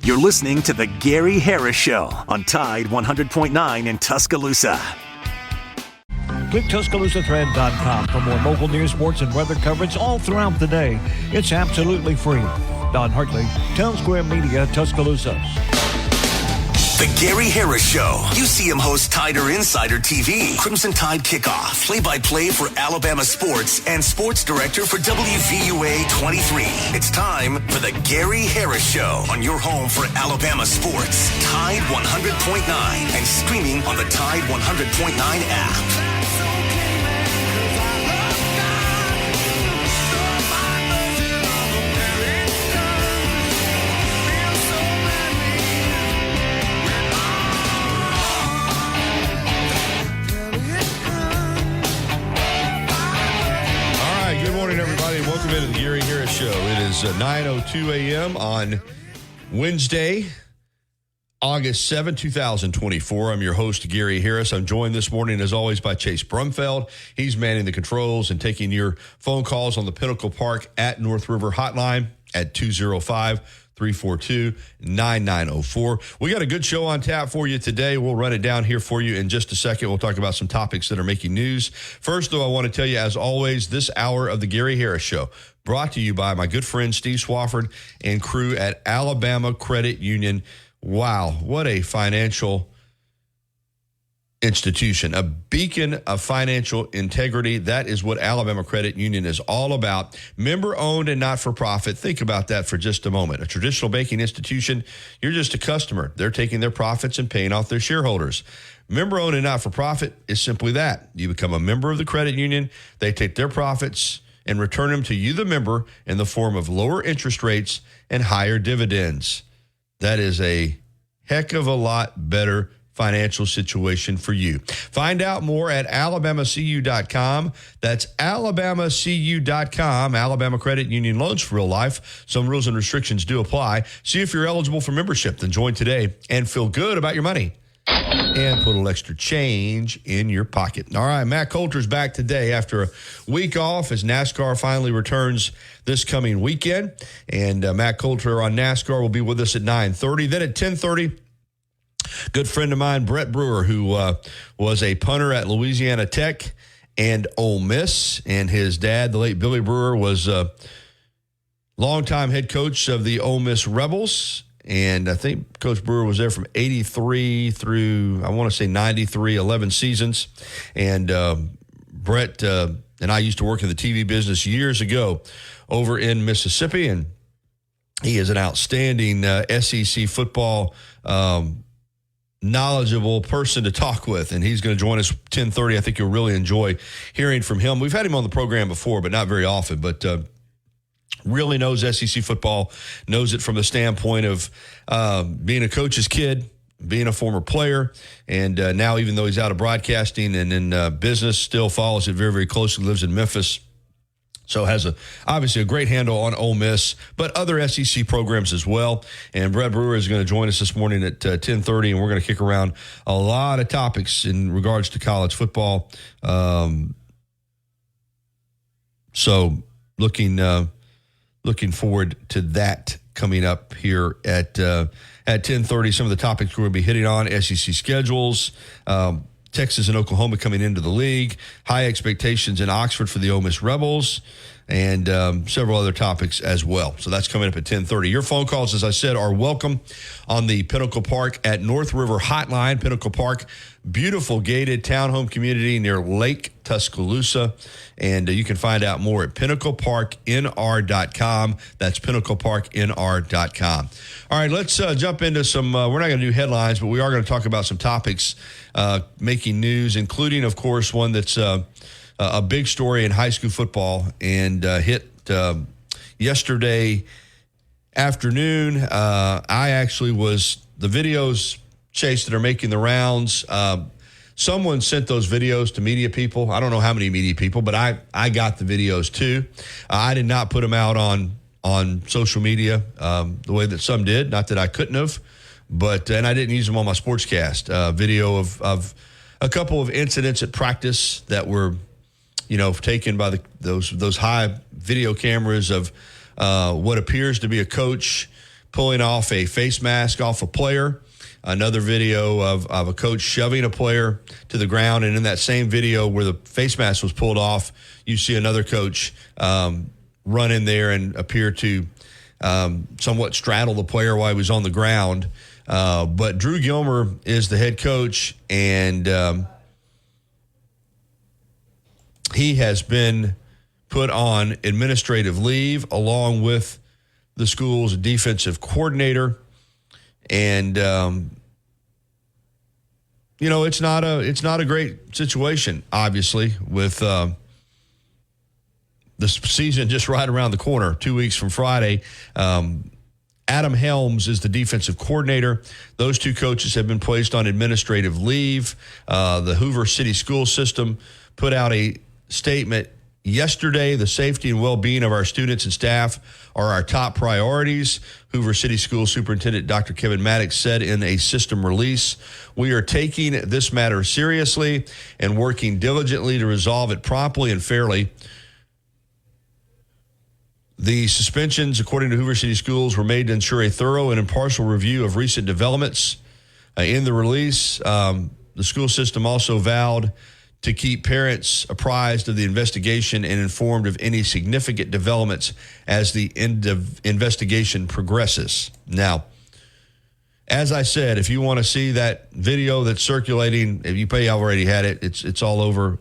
You're listening to The Gary Harris Show on Tide 100.9 in Tuscaloosa. Click TuscaloosaThread.com for more local news, sports, and weather coverage all throughout the day. It's absolutely free. Don Hartley, Town Square Media, Tuscaloosa. The Gary Harris Show. UCM host Tider Insider TV. Crimson Tide Kickoff. Play-by-play for Alabama sports and sports director for WVUA 23. It's time for The Gary Harris Show on your home for Alabama sports. Tide 100.9 and streaming on the Tide 100.9 app. Welcome into the Gary Harris Show. It is 9:02 a.m. on Wednesday, August 7, 2024. I'm your host, Gary Harris. I'm joined this morning, as always, by Chase Brumfeld. He's manning the controls and taking your phone calls on the Pinnacle Park at North River hotline at 205-342-9904. We got a good show on tap for you today. We'll run it down here for you in just a second. We'll talk about some topics that are making news. First, though, I want to tell you, as always, this hour of the Gary Harris Show brought to you by my good friend Steve Swafford and crew at Alabama Credit Union. Wow, what a financial institution, a beacon of financial integrity. That is what Alabama Credit Union is all about. Member-owned and not-for-profit. Think about that for just a moment. A traditional banking institution, you're just a customer. They're taking their profits and paying off their shareholders. Member-owned and not-for-profit is simply that. You become a member of the credit union. They take their profits and return them to you, the member, in the form of lower interest rates and higher dividends. That is a heck of a lot better financial situation for you. Find out more at alabamacu.com. That's alabamacu.com. Alabama Credit Union, loans for real life. Some rules and restrictions do apply. See if you're eligible for membership. Then join today and feel good about your money and put a little extra change in your pocket. All right, Matt Coulter's back today after a week off as NASCAR finally returns this coming weekend. And Matt Coulter on NASCAR will be with us at 9:30. Then at 10:30, good friend of mine, Brett Brewer, who was a punter at Louisiana Tech and Ole Miss. And his dad, the late Billy Brewer, was a longtime head coach of the Ole Miss Rebels. And I think Coach Brewer was there from 83 through, I want to say 93, 11 seasons. And Brett and I used to work in the TV business years ago over in Mississippi. And he is an outstanding SEC football knowledgeable person to talk with. And he's going to join us 10:30. I think you'll really enjoy hearing from him. We've had him on the program before, but not very often. But really knows SEC football, knows it from the standpoint of being a coach's kid, being a former player, and now even though he's out of broadcasting and in business, still follows it very, very closely, lives in Memphis. So has obviously a great handle on Ole Miss, but other SEC programs as well. And Brett Brewer is going to join us this morning at 10:30, and we're going to kick around a lot of topics in regards to college football. So looking forward to that coming up here at 10:30. Some of the topics we're going to be hitting on: SEC schedules, Texas and Oklahoma coming into the league, high expectations in Oxford for the Ole Miss Rebels, and several other topics as well. So that's coming up at 10:30. Your phone calls, as I said, are welcome on the Pinnacle Park at North River hotline. Pinnacle Park, beautiful gated townhome community near Lake Tuscaloosa. And you can find out more at pinnacleparknr.com. That's pinnacleparknr.com. All right, let's jump into some, we're not going to do headlines, but we are going to talk about some topics making news, including, of course, one that's a big story in high school football and hit yesterday afternoon. I actually was, the videos, Chase, that are making the rounds, someone sent those videos to media people. I don't know how many media people, but I got the videos too. I did not put them out on social media the way that some did. Not that I couldn't have, but and I didn't use them on my sportscast. Video of a couple of incidents at practice that were, taken by those high video cameras of what appears to be a coach pulling off a face mask off a player. Another video of a coach shoving a player to the ground. And in that same video where the face mask was pulled off, you see another coach run in there and appear to somewhat straddle the player while he was on the ground. But Drew Gilmer is the head coach, and he has been put on administrative leave along with the school's defensive coordinator. And, it's not a great situation, obviously, with the season just right around the corner, 2 weeks from Friday. Adam Helms is the defensive coordinator. Those two coaches have been placed on administrative leave. The Hoover City School System put out a statement yesterday. The safety and well-being of our students and staff are our top priorities. Hoover City School Superintendent Dr. Kevin Maddox said in a system release, "We are taking this matter seriously and working diligently to resolve it promptly and fairly." The suspensions, according to Hoover City Schools, were made to ensure a thorough and impartial review of recent developments. In the release, the school system also vowed to keep parents apprised of the investigation and informed of any significant developments as the investigation progresses. Now, as I said, if you want to see that video that's circulating, if you probably already had it, it's all over.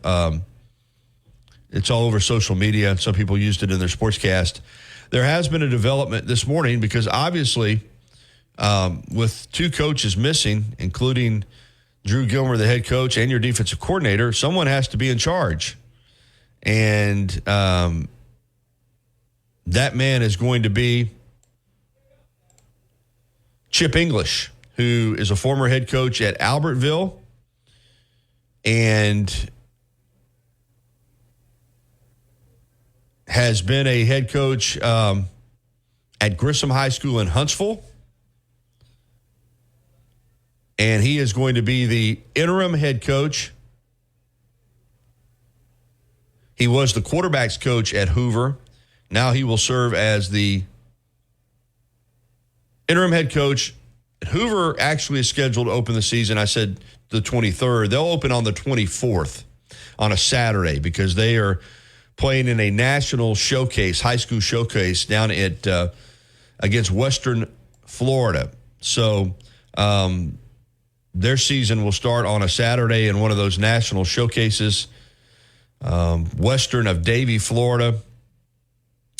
It's all over social media. Some people used it in their sportscast. There has been a development this morning because obviously with two coaches missing, including Drew Gilmer, the head coach, and your defensive coordinator, someone has to be in charge. And that man is going to be Chip English, who is a former head coach at Albertville and has been a head coach at Grissom High School in Huntsville. And he is going to be the interim head coach. He was the quarterback's coach at Hoover. Now he will serve as the interim head coach. Hoover actually is scheduled to open the season, I said the 23rd. They'll open on the 24th on a Saturday because they are playing in a national showcase, high school showcase down at against Western Florida. So their season will start on a Saturday in one of those national showcases, Western of Davie, Florida,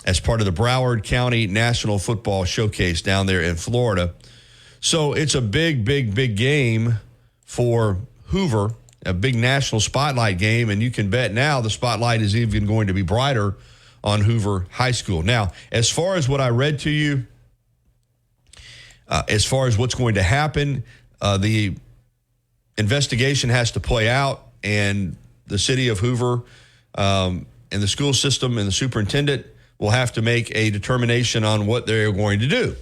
as part of the Broward County National Football Showcase down there in Florida. So it's a big, big, big game for Hoover, a big national spotlight game, and you can bet now the spotlight is even going to be brighter on Hoover High School. Now, as far as what I read to you, as far as what's going to happen, the investigation has to play out, and the city of Hoover and the school system and the superintendent will have to make a determination on what they're going to do.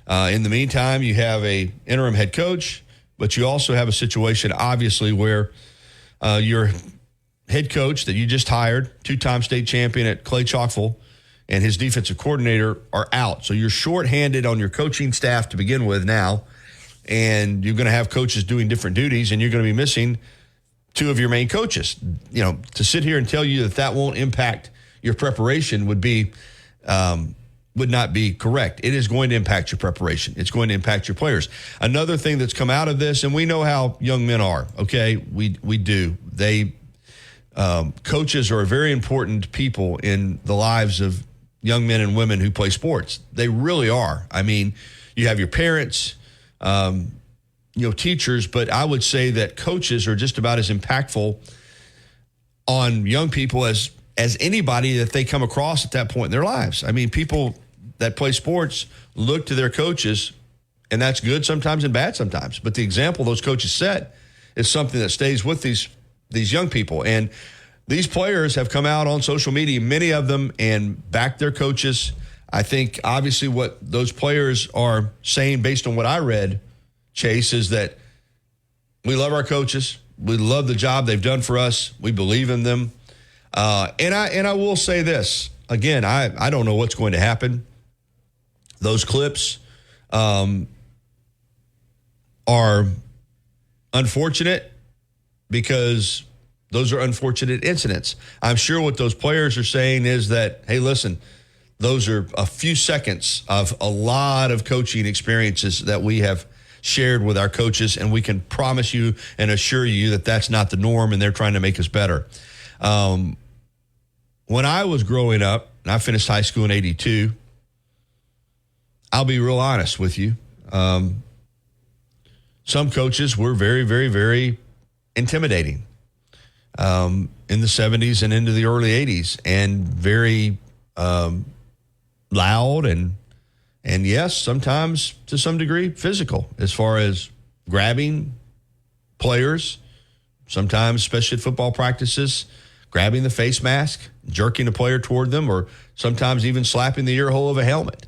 In the meantime, you have a interim head coach, but you also have a situation, obviously, where your head coach that you just hired, two-time state champion at Clay Chalkville, and his defensive coordinator are out. So you're shorthanded on your coaching staff to begin with now, and you're going to have coaches doing different duties, and you're going to be missing two of your main coaches. You know, to sit here and tell you that won't impact your preparation would not be correct. It is going to impact your preparation. It's going to impact your players. Another thing that's come out of this, and we know how young men are, okay? We do. Coaches are very important people in the lives of young men and women who play sports. They really are. I mean, you have your parents, teachers, but I would say that coaches are just about as impactful on young people as anybody that they come across at that point in their lives. I mean, people that play sports look to their coaches, and that's good sometimes and bad sometimes. But the example those coaches set is something that stays with these young people. And these players have come out on social media, many of them, and backed their coaches. I think obviously what those players are saying based on what I read, Chase, is that we love our coaches. We love the job they've done for us. We believe in them. And I will say this, again, I don't know what's going to happen. Those clips are unfortunate because those are unfortunate incidents. I'm sure what those players are saying is that, hey, listen, those are a few seconds of a lot of coaching experiences that we have shared with our coaches, and we can promise you and assure you that that's not the norm, and they're trying to make us better. When I was growing up, and I finished high school in 82, I'll be real honest with you. Some coaches were very, very, very intimidating in the 70s and into the early 80s, and very loud and yes, sometimes to some degree physical as far as grabbing players, sometimes, especially at football practices, grabbing the face mask, jerking a player toward them, or sometimes even slapping the ear hole of a helmet.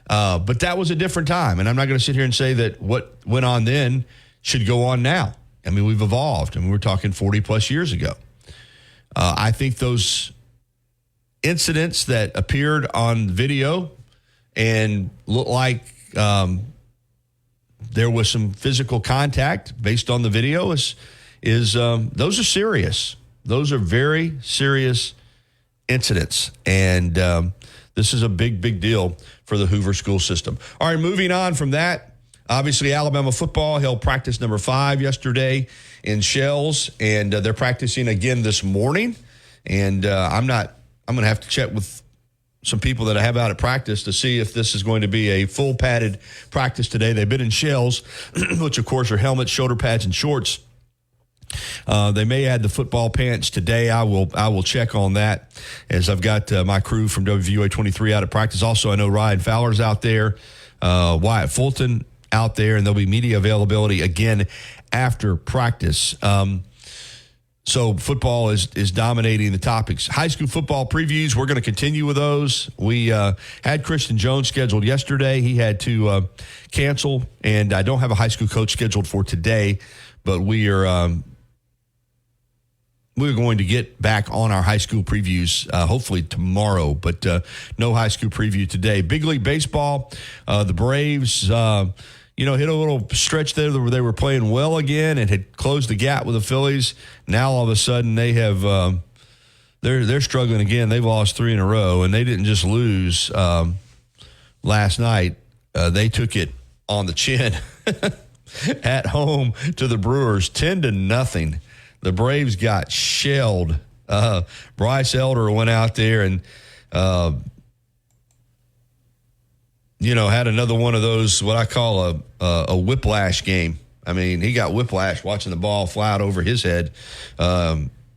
But that was a different time, and I'm not going to sit here and say that what went on then should go on now. I mean, we've evolved, and we're talking 40-plus years ago. I think those incidents that appeared on video and looked like there was some physical contact based on the video is those are serious. Those are very serious incidents, and this is a big, big deal for the Hoover school system. All right, moving on from that, obviously Alabama football held practice number 5 yesterday in Shells, and they're practicing again this morning. And I'm going to have to check with some people that I have out at practice to see if this is going to be a full padded practice today. They've been in shells, which of course are helmets, shoulder pads, and shorts. They may add the football pants today. I will check on that, as I've got my crew from WVUA 23 out at practice. Also, I know Ryan Fowler's out there, Wyatt Fulton out there, and there'll be media availability again after practice. So football is dominating the topics. High school football previews, we're going to continue with those. We had Christian Jones scheduled yesterday. He had to cancel, and I don't have a high school coach scheduled for today, but we're going to get back on our high school previews hopefully tomorrow, but no high school preview today. Big League Baseball, the Braves hit a little stretch there where they were playing well again and had closed the gap with the Phillies. Now all of a sudden they have they're struggling again. They've lost 3 in a row, and they didn't just lose last night. They took it on the chin at home to the Brewers, 10-0. The Braves got shelled. Bryce Elder went out there and had another one of those, what I call a whiplash game. I mean, he got whiplash watching the ball fly out over his head.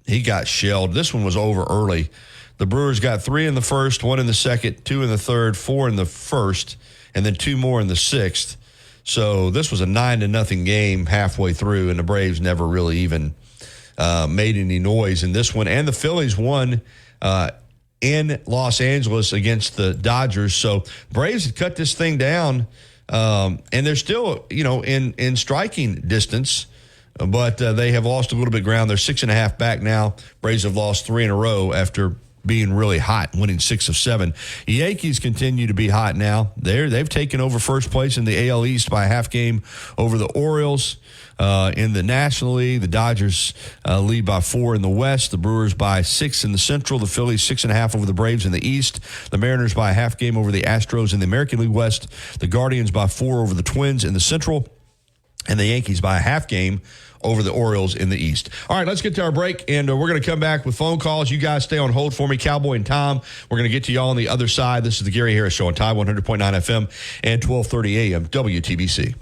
He got shelled. This one was over early. The Brewers got 3 in the first, 1 in the second, 2 in the third, 4 in the first, and then 2 more in the sixth. So this was a 9-0 game halfway through, and the Braves never really even made any noise in this one. And the Phillies won in Los Angeles against the Dodgers. So Braves had cut this thing down, and they're still, in striking distance, but they have lost a little bit of ground. They're 6.5 back now. Braves have lost 3 in a row after being really hot, winning 6 of 7. The Yankees continue to be hot now. They've taken over first place in the AL East by a half game over the Orioles. In the National League, the Dodgers lead by 4 in the West. The Brewers by 6 in the Central. The Phillies 6.5 over the Braves in the East. The Mariners by a half game over the Astros in the American League West. The Guardians by 4 over the Twins in the Central. And the Yankees by a half game over the Orioles in the East. All right, let's get to our break, and we're going to come back with phone calls. You guys stay on hold for me. Cowboy and Tom, we're going to get to y'all on the other side. This is the Gary Harris Show on Tide 100.9 FM and 1230 AM WTBC.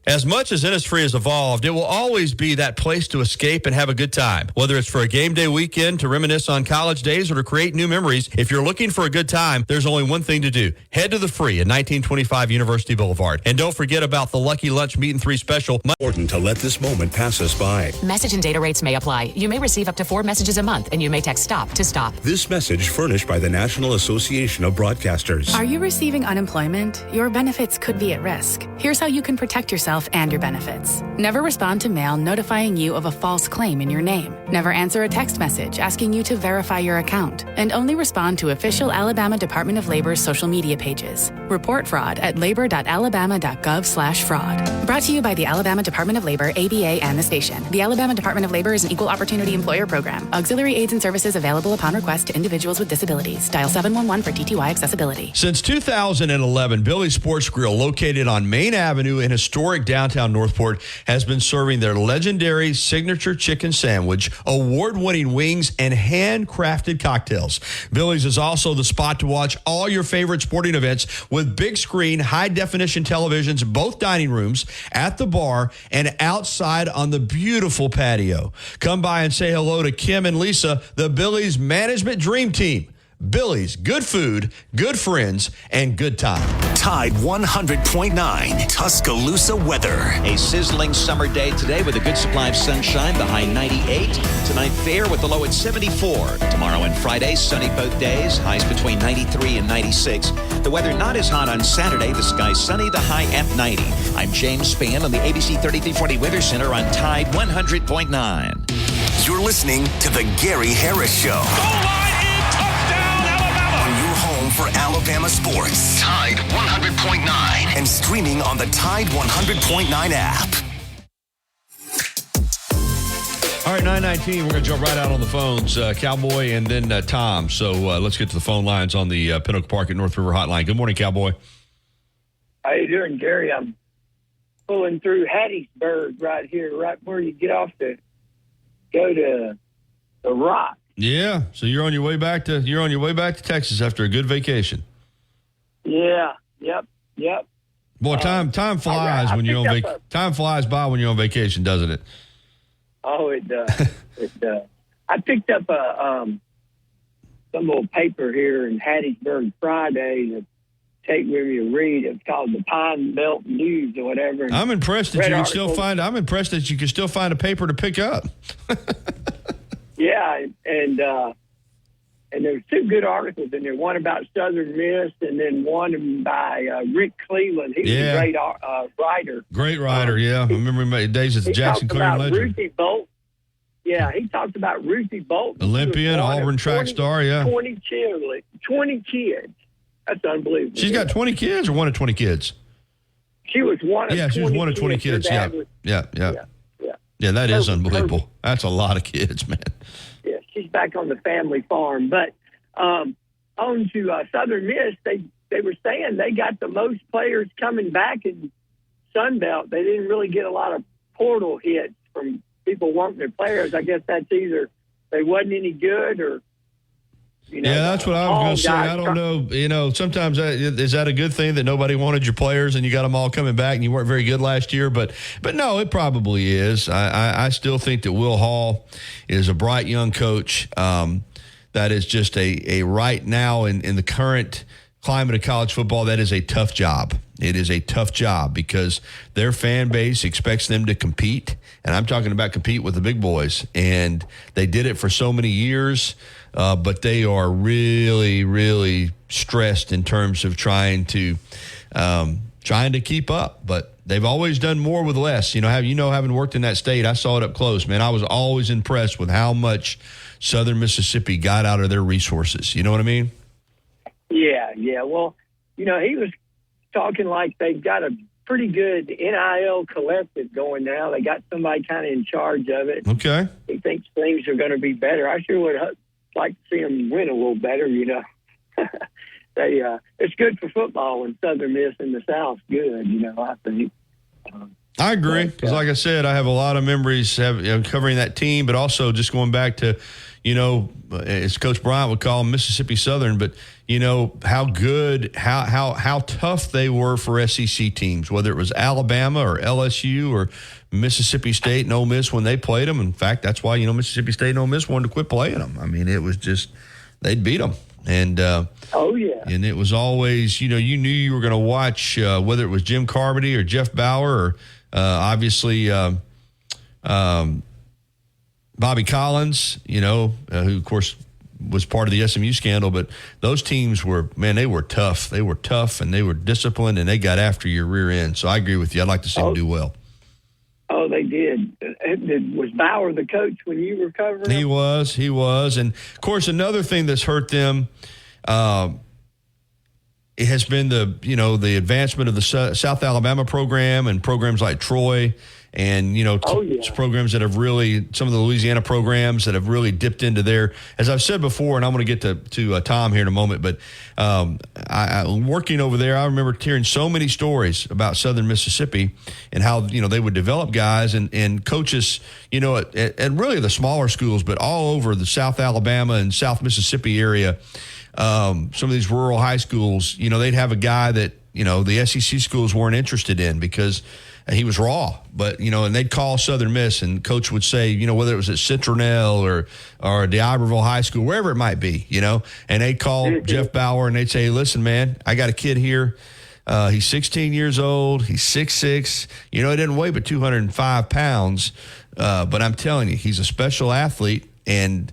As much as Innisfree has evolved, it will always be that place to escape and have a good time. Whether it's for a game day weekend, to reminisce on college days, or to create new memories, if you're looking for a good time, there's only one thing to do. Head to the Free at 1925 University Boulevard. And don't forget about the Lucky Lunch Meat and 3 special. Important to let this moment pass us by. Message and data rates may apply. You may receive up to 4 messages a month, and you may text STOP to stop. This message furnished by the National Association of Broadcasters. Are you receiving unemployment? Your benefits could be at risk. Here's how you can protect yourself and your benefits. Never respond to mail notifying you of a false claim in your name. Never answer a text message asking you to verify your account. And only respond to official Alabama Department of Labor's social media pages. Report fraud at labor.alabama.gov/fraud. Brought to you by the Alabama Department of Labor, ABA, and the station. The Alabama Department of Labor is an equal opportunity employer program. Auxiliary aids and services available upon request to individuals with disabilities. Dial 711 for TTY accessibility. Since 2011, Billy's Sports Grill, located on Main Avenue in historic downtown Northport, has been serving their legendary signature chicken sandwich, award-winning wings, and handcrafted cocktails. Billy's is also the spot to watch all your favorite sporting events with big screen, high-definition televisions, both dining rooms, at the bar, and outside on the beautiful patio. Come by and say hello to Kim and Lisa, the Billy's Management Dream Team. Billy's, good food, good friends, and good time. Tide 100.9 Tuscaloosa weather. A sizzling summer day today with a good supply of sunshine, the high 98. Tonight fair with the low at 74. Tomorrow and Friday, sunny both days, highs between 93 and 96. The weather not as hot on Saturday, the sky sunny, the high at 90. I'm James Spann on the ABC 3340 Weather Center on Tide 100.9. You're listening to The Gary Harris Show. For Alabama sports. Tide 100.9 and streaming on the Tide 100.9 app. All right, 9:19. We're going to jump right out on the phones. Cowboy and then Tom. So let's get to the phone lines on the Pinnacle Park at North River Hotline. Good morning, Cowboy. How you doing, Gary? I'm pulling through Hattiesburg right here, right where you get off to go to the Rock. Yeah, so you're on your way back to Texas after a good vacation. Yeah, yep. Boy, time flies when you're on time flies by when you're on vacation, doesn't it? Oh, it does. It does. I picked up some little paper here in Hattiesburg Friday to take with me to read. It's called the Pine Belt News or whatever. I'm impressed that you can still find. I'm impressed that you can still find a paper to pick up. Yeah, and there's two good articles in there. One about Southern Miss, and then one by Rick Cleveland. He was a great writer. Great writer, yeah. I remember my days at the Jackson Clearing Ledger. Ruthie Bolt. Yeah, he talked about Ruthie Bolt. Olympian, Auburn track star, yeah. 20 kids. That's unbelievable. She's got 20 kids or one of 20 kids? She was one of 20 kids. Yeah, she was one of 20 kids, yeah. Yeah, that is unbelievable. That's a lot of kids, man. Yeah, she's back on the family farm. But on to Southern Miss, they were saying they got the most players coming back in Sunbelt. They didn't really get a lot of portal hits from people wanting their players. I guess that's either they wasn't any good or, that's what I was going to say. I don't know. Sometimes is that a good thing that nobody wanted your players and you got them all coming back and you weren't very good last year? But no, it probably is. I still think that Will Hall is a bright young coach. That is just a right now in the current climate of college football, that is a tough job. It is a tough job because their fan base expects them to compete. And I'm talking about compete with the big boys. And they did it for so many years. But they are really, really stressed in terms of trying to keep up. But they've always done more with less. Having worked in that state, I saw it up close, man. I was always impressed with how much Southern Mississippi got out of their resources. You know what I mean? Yeah. Well, he was talking like they've got a pretty good NIL collective going now. They got somebody kind of in charge of it. Okay. He thinks things are going to be better. I sure would like to see them win a little better, It's good for football when Southern Miss in the South's good, I think. I agree because, like I said, I have a lot of memories covering that team, but also just going back to, as Coach Bryant would call them, Mississippi Southern, but how good, how tough they were for SEC teams, whether it was Alabama or LSU or Mississippi State and Ole Miss when they played them. In fact, that's why Mississippi State and Ole Miss wanted to quit playing them. I mean, it was just they'd beat them, and and it was always you knew you were going to watch whether it was Jim Carmody or Jeff Bauer or obviously Bobby Collins, who of course was part of the SMU scandal, but those teams they were tough. They were tough and they were disciplined and they got after your rear end. So I agree with you. I'd like to see them do well. Oh, they did. Was Bauer the coach when you were covering him? He was. And of course, another thing that's hurt them, it has been the advancement of the South Alabama program and programs like Troy and, programs that have really, some of the Louisiana programs that have really dipped into their, as I've said before, and I'm going to get to Tom here in a moment, but I working over there, I remember hearing so many stories about Southern Mississippi and how, they would develop guys and coaches, at really the smaller schools, but all over the South Alabama and South Mississippi area. Some of these rural high schools, they'd have a guy that, the SEC schools weren't interested in because he was raw, but, and they'd call Southern Miss and coach would say, whether it was at Citronelle or D'Iberville High School, wherever it might be, and they'd call Jeff Bauer and they'd say, listen, man, I got a kid here. He's 16 years old. He's 6'6". He didn't weigh but 205 pounds. But I'm telling you, he's a special athlete and,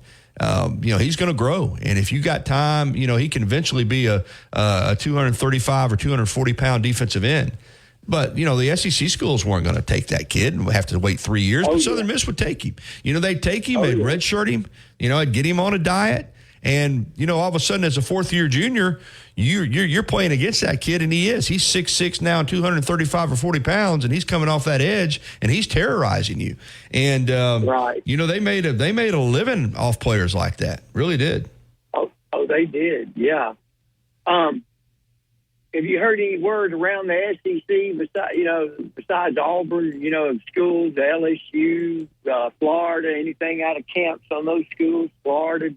he's going to grow. And if you got time, he can eventually be a 235 or 240 pound defensive end. But, the SEC schools weren't going to take that kid and have to wait 3 years. But Southern Miss would take him. They'd take him, they'd redshirt him, I'd get him on a diet. And, all of a sudden, as a fourth-year junior, you're playing against that kid, and he's 6'6" now, 235 or 40 pounds, and he's coming off that edge, and he's terrorizing you. And, right. They made a living off players like that. Really did. Oh, they did, yeah. Have you heard any word around the SEC besides Auburn, schools, LSU, Florida, anything out of camps on those schools, Florida,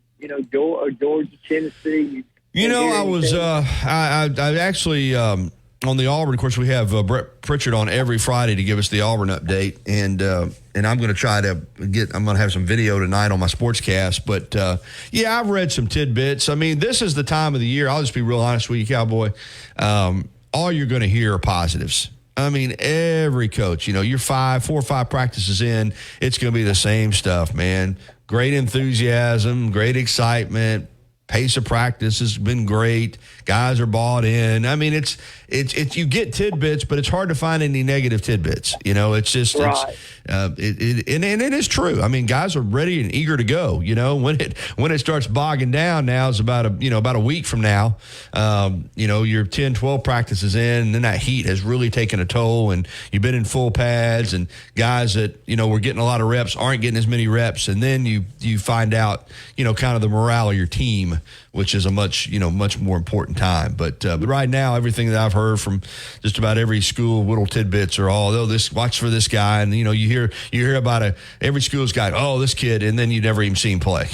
Georgia, Tennessee? I was I actually on the Auburn. Of course, we have Brett Pritchard on every Friday to give us the Auburn update, and I'm going to try to I'm going to have some video tonight on my sportscast. But I've read some tidbits. I mean, this is the time of the year. I'll just be real honest with you, Cowboy. All you're going to hear are positives. I mean, every coach, you're 4 or 5 practices in, it's going to be the same stuff, man. Great enthusiasm, great excitement. Pace of practice has been great. Guys are bought in. I mean, it's you get tidbits, but it's hard to find any negative tidbits. It's just right. And it is true. I mean, guys are ready and eager to go. When it starts bogging down now is about a week from now. You're 10, 12 practices in, and then that heat has really taken a toll, and you've been in full pads, and guys that were getting a lot of reps aren't getting as many reps, and then you find out kind of the morale of your team, which is a much more important time. But right now, everything that I've heard from just about every school, little tidbits are all, watch for this guy, and you hear about every school's got this kid, and then you never even see him play.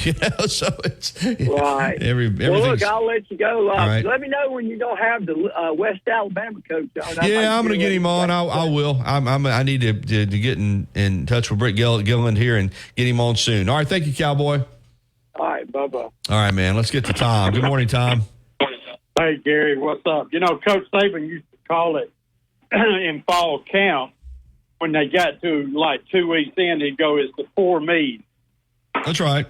So it's right. Well, look, I'll let you go. Right. Let me know when you don't have the West Alabama coach on. I'm going to get him on. I will. I need to get in touch with Britt Gilliland here and get him on soon. All right, thank you, Cowboy. All right, bye-bye. All right, man. Let's get to Tom. Good morning, Tom. Hey, Gary, what's up? Coach Saban used to call it in fall camp when they got to like 2 weeks in, he'd go, it's the 4 me's. That's right.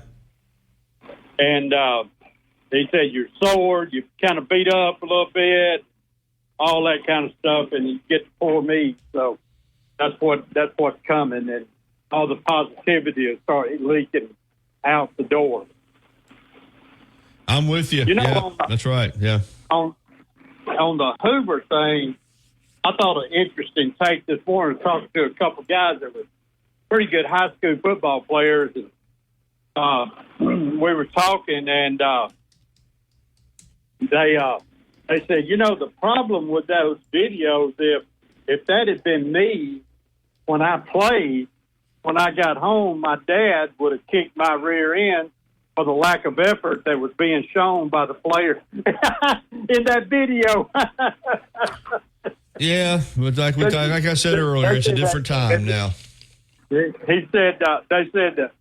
And he said you're sore, you kind of beat up a little bit, all that kind of stuff, and you get the 4 me's. So that's what's coming, and all the positivity will start leaking out the door. I'm with you. That's right. Yeah. On the Hoover thing, I thought an interesting take this morning, talking to a couple guys that were pretty good high school football players. And, we were talking, and they said, the problem with those videos, if that had been me when I played, when I got home, my dad would have kicked my rear end for the lack of effort that was being shown by the player in that video. Yeah, but like I said earlier, it's a different time now. He said, they said,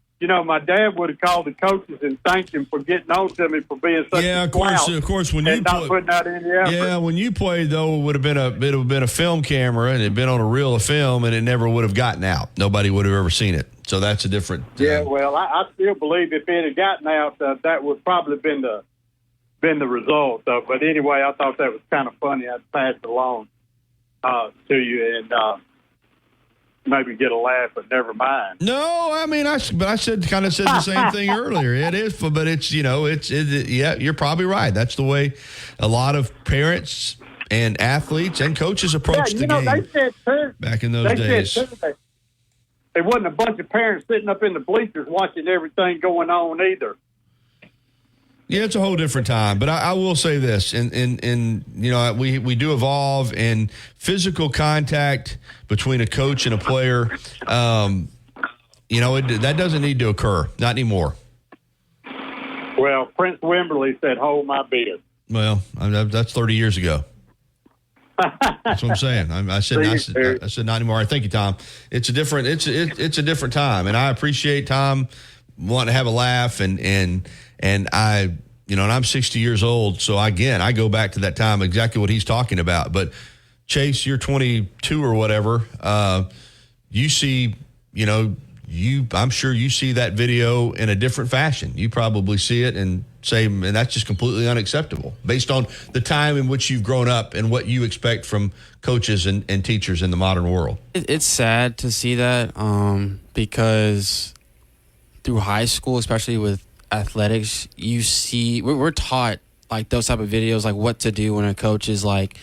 my dad would have called the coaches and thanked him for getting on to me for being such a of course. When you not putting out any effort. Yeah, when you played though, it would have been a film camera and it'd been on a reel of film, and it never would have gotten out. Nobody would have ever seen it. So that's a different. Yeah, well, I still believe if it had gotten out, that would probably been the result. But anyway, I thought that was kind of funny. I'd pass it along to you, and maybe get a laugh, but never mind. No, I mean, I said the same thing earlier. It is, but it's, yeah, you're probably right. That's the way a lot of parents and athletes and coaches approach the game. They said too, back in those days. There wasn't a bunch of parents sitting up in the bleachers watching everything going on either. Yeah, it's a whole different time. But I will say this, and we do evolve, and physical contact between a coach and a player, that doesn't need to occur. Not anymore. Well, Prince Wimberly said, "Hold my beer." Well, that's 30 years ago. That's what I'm saying. I said not anymore. All right, thank you, Tom. It's a different time, and I appreciate Tom wanting to have a laugh, and I, and I'm 60 years old, so I go back to that time, exactly what he's talking about. But Chase, you're 22 or whatever. You see, I'm sure you see that video in a different fashion. You probably see it and say, and that's just completely unacceptable based on the time in which you've grown up and what you expect from coaches and teachers in the modern world. It's sad to see that because through high school, especially with athletics, you see we're taught like those type of videos, like what to do when a coach is like,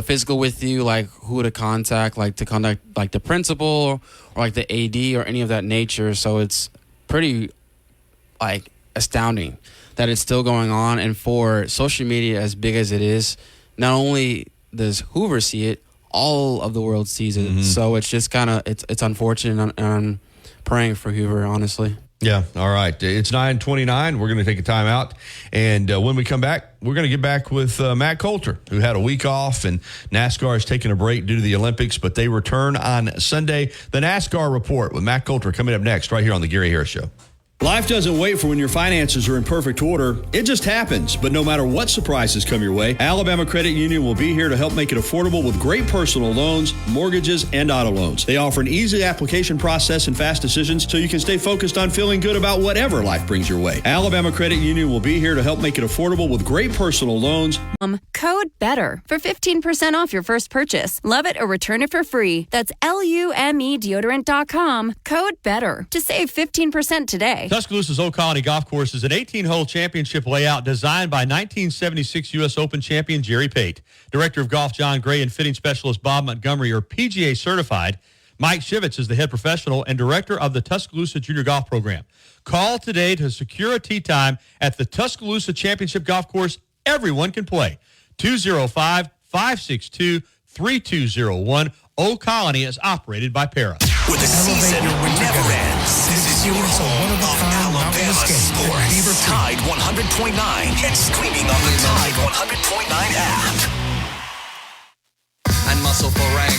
physical with you, like who to contact like the principal or like the AD or any of that nature. So it's pretty like astounding that it's still going on. And for social media as big as it is, not only does Hoover see it, all of the world sees it. Mm-hmm. So it's just kind of it's unfortunate, and I'm praying for Hoover, honestly. Yeah. All right. It's 9:29. We're going to take a time out. And when we come back, we're going to get back with Matt Coulter, who had a week off, and NASCAR is taking a break due to the Olympics, but they return on Sunday. The NASCAR Report with Matt Coulter coming up next right here on the Gary Harris Show. Life doesn't wait for when your finances are in perfect order. It just happens. But no matter what surprises come your way, Alabama Credit Union will be here to help make it affordable with great personal loans, mortgages, and auto loans. They offer an easy application process and fast decisions so you can stay focused on feeling good about whatever life brings your way. Alabama Credit Union will be here to help make it affordable with great personal loans. Code BETTER for 15% off your first purchase. Love it or return it for free. That's LUME deodorant.com. Code BETTER to save 15% today. Tuscaloosa's Old Colony Golf Course is an 18-hole championship layout designed by 1976 U.S. Open champion Jerry Pate. Director of Golf John Gray and fitting specialist Bob Montgomery are PGA certified. Mike Shivitz is the head professional and director of the Tuscaloosa Junior Golf Program. Call today to secure a tee time at the Tuscaloosa Championship Golf Course. Everyone can play. 205-562-3201. Old Colony is operated by Para. With the season never ends. This is your home of Alabama sports. Tide 100.9 and streaming on the Tide 100.9 app. And muscle for rank.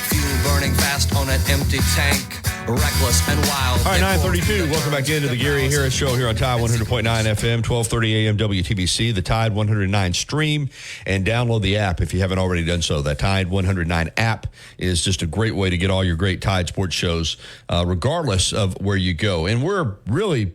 Fuel burning fast on an empty tank. Reckless and wild. All right, 9:32. Welcome back into the Gary Harris Show here on Tide 100.9 FM, 1230 AM WTBC, the Tide 109 stream, and download the app if you haven't already done so. That Tide 109 app is just a great way to get all your great Tide sports shows, regardless of where you go. And we're really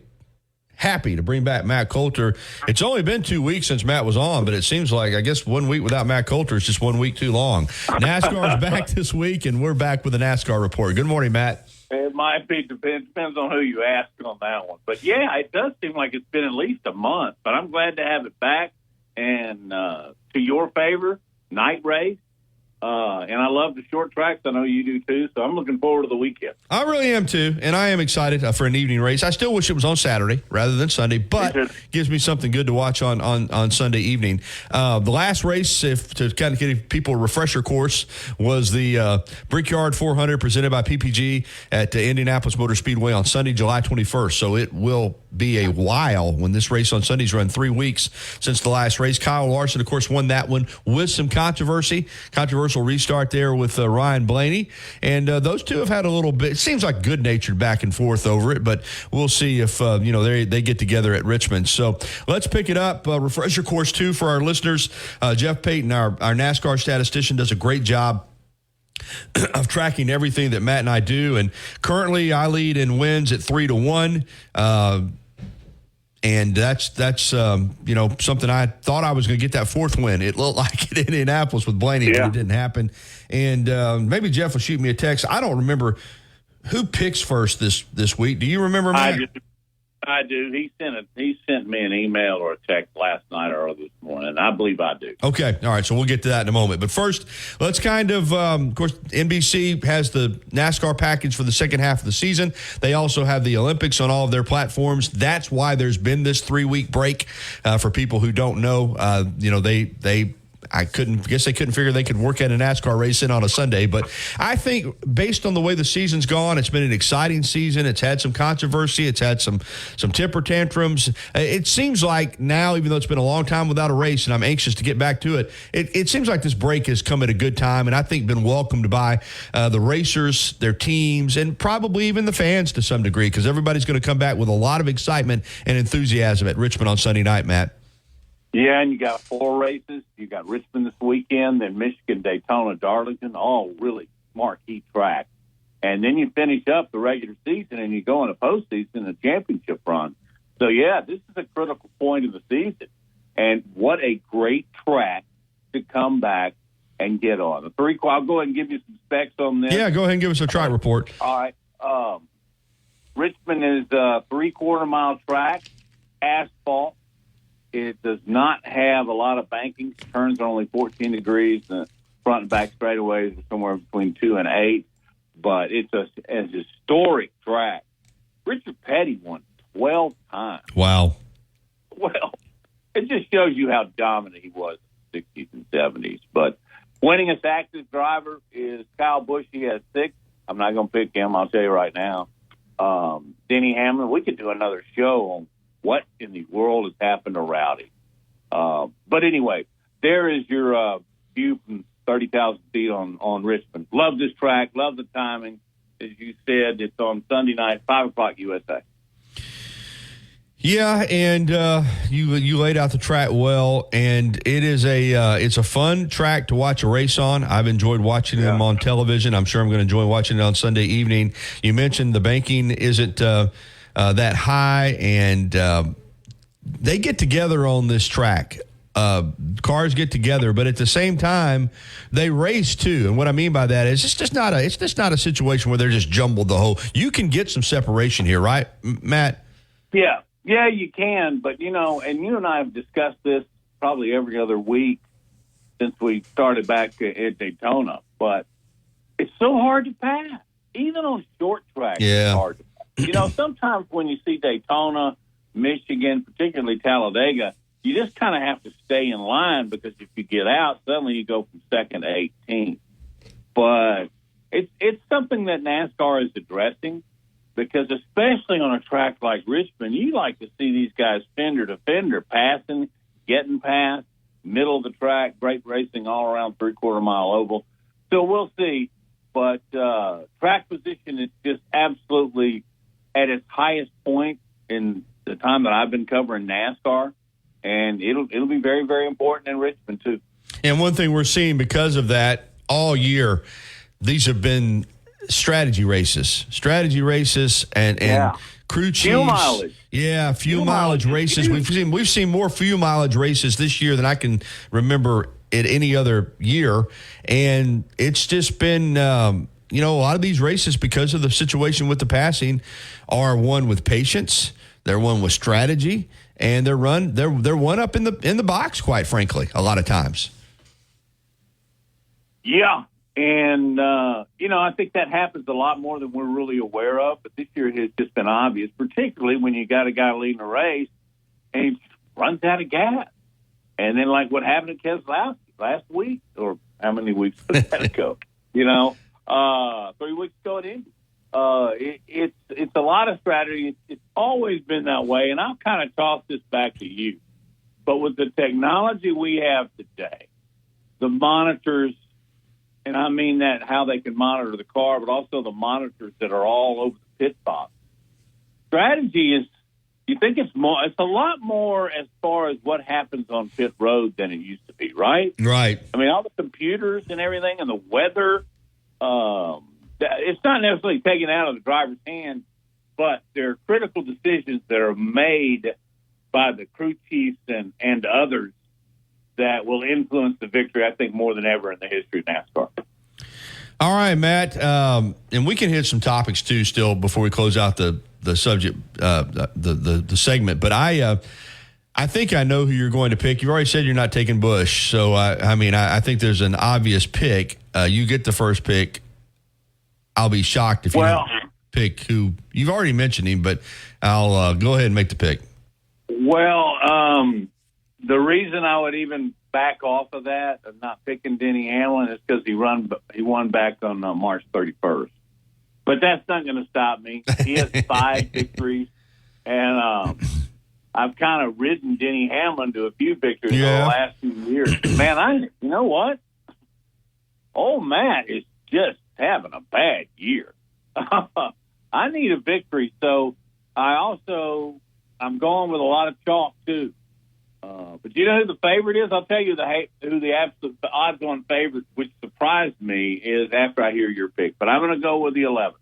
happy to bring back Matt Coulter. It's only been 2 weeks since Matt was on, but it seems like, I guess, 1 week without Matt Coulter is just 1 week too long. NASCAR is back this week, and we're back with the NASCAR report. Good morning, Matt. It might be, depends on who you ask on that one. But, yeah, it does seem like it's been at least a month. But I'm glad to have it back. And to your favor, night race. And I love the short tracks. I know you do, too. So I'm looking forward to the weekend. I really am, too. And I am excited for an evening race. I still wish it was on Saturday rather than Sunday, but gives me something good to watch on Sunday evening. The last race, to kind of give people a refresher course, was the Brickyard 400 presented by PPG at Indianapolis Motor Speedway on Sunday, July 21st. So it will be a while when this race on Sunday's run 3 weeks since the last race. Kyle Larson, of course, won that one with some controversial restart there with Ryan Blaney. And those two have had a little bit, it seems like good-natured back and forth over it, but we'll see if, they get together at Richmond. So let's pick it up. Refresher course 2 for our listeners. Jeff Payton, our NASCAR statistician, does a great job of tracking everything that Matt and I do. And currently I lead in wins at 3-1. And that's something I thought I was going to get that fourth win. It looked like it in Indianapolis with Blaney, but it didn't happen. And maybe Jeff will shoot me a text. I don't remember who picks first this week. Do you remember, Matt? I do. He sent me an email or a text last night or early this morning, and I believe I do. Okay. All right. So we'll get to that in a moment. But first, let's kind of course, NBC has the NASCAR package for the second half of the season. They also have the Olympics on all of their platforms. That's why there's been this 3-week break for people who don't know. They couldn't figure they could work at a NASCAR race in on a Sunday. But I think based on the way the season's gone, it's been an exciting season. It's had some controversy. It's had some temper tantrums. It seems like now, even though it's been a long time without a race, and I'm anxious to get back to it, it seems like this break has come at a good time, and I think been welcomed by the racers, their teams, and probably even the fans to some degree, because everybody's going to come back with a lot of excitement and enthusiasm at Richmond on Sunday night, Matt. Yeah, and you got 4 races. You got Richmond this weekend, then Michigan, Daytona, Darlington, all really marquee tracks. And then you finish up the regular season and you go in a postseason, a championship run. So, yeah, this is a critical point of the season. And what a great track to come back and get on. I'll go ahead and give you some specs on this. Yeah, go ahead and give us a track report. All right. Richmond is a 3/4-mile track, asphalt. It does not have a lot of banking. Turns are only 14 degrees. The front and back straightaways are somewhere between 2 and 8. But it's a historic track. Richard Petty won 12 times. Wow. Well, it just shows you how dominant he was in the 60s and 70s. But winningest active driver is Kyle Busch. He has 6. I'm not going to pick him. I'll tell you right now. Denny Hamlin. We could do another show on what in the world has happened to Rowdy. But anyway, there is your view from 30,000 feet on Richmond. Love this track. Love the timing. As you said, it's on Sunday night, 5 o'clock USA. Yeah, and you laid out the track well, and it's a fun track to watch a race on. I've enjoyed watching them on television. I'm sure I'm going to enjoy watching it on Sunday evening. You mentioned the banking isn't that high, and they get together on this track. Cars get together, but at the same time, they race too. And what I mean by that is it's just not a situation where they're just jumbled the whole. You can get some separation here, right, Matt? Yeah, you can. But and you and I have discussed this probably every other week since we started back at Daytona. But it's so hard to pass, even on short tracks. Yeah. It's hard to pass. Sometimes when you see Daytona, Michigan, particularly Talladega, you just kind of have to stay in line, because if you get out, suddenly you go from 2nd to 18th. But it's something that NASCAR is addressing, because especially on a track like Richmond, you like to see these guys fender to fender, passing, getting past, middle of the track, great racing all around 3/4-mile oval. So we'll see. But track position is just absolutely at its highest point in the time that I've been covering NASCAR, and it'll be very, very important in Richmond too. And one thing we're seeing because of that all year, these have been strategy races and crew chiefs. Fuel mileage. Yeah, fuel mileage races. We've seen more fuel mileage races this year than I can remember at any other year, and it's just been a lot of these races, because of the situation with the passing, are won with patience. They're won with strategy, and they're won up in the box, quite frankly, a lot of times. Yeah. And, I think that happens a lot more than we're really aware of. But this year it has just been obvious, particularly when you got a guy leading a race and he runs out of gas. And then, like what happened to Keselowski last week, or how many weeks did that ago? 3 weeks ago at Indy. It's a lot of strategy. It's always been that way. And I'll kind of toss this back to you. But with the technology we have today, the monitors, and I mean that how they can monitor the car, but also the monitors that are all over the pit box. Strategy is, you think it's a lot more as far as what happens on pit road than it used to be, right? Right. I mean, all the computers and everything and the weather, it's not necessarily taken out of the driver's hand, but there are critical decisions that are made by the crew chiefs and others that will influence the victory, I think, more than ever in the history of NASCAR. All right, Matt, and we can hit some topics too still before we close out the subject, the segment. But I think I know who you're going to pick. You've already said you're not taking Busch, so I think there's an obvious pick. You get the first pick. I'll be shocked if you don't pick who you've already mentioned him, but I'll go ahead and make the pick. Well, the reason I would even back off of that of not picking Denny Hamlin is because he won back on March 31st. But that's not going to stop me. He has 5 victories, and I've kind of ridden Denny Hamlin to a few victories in the last few years. Man, you know what? Old Matt is just having a bad year. I need a victory, so I'm going with a lot of chalk too. But you know who the favorite is? I'll tell you who the absolute odds-on favorite, which surprised me, is after I hear your pick. But I'm going to go with the 11.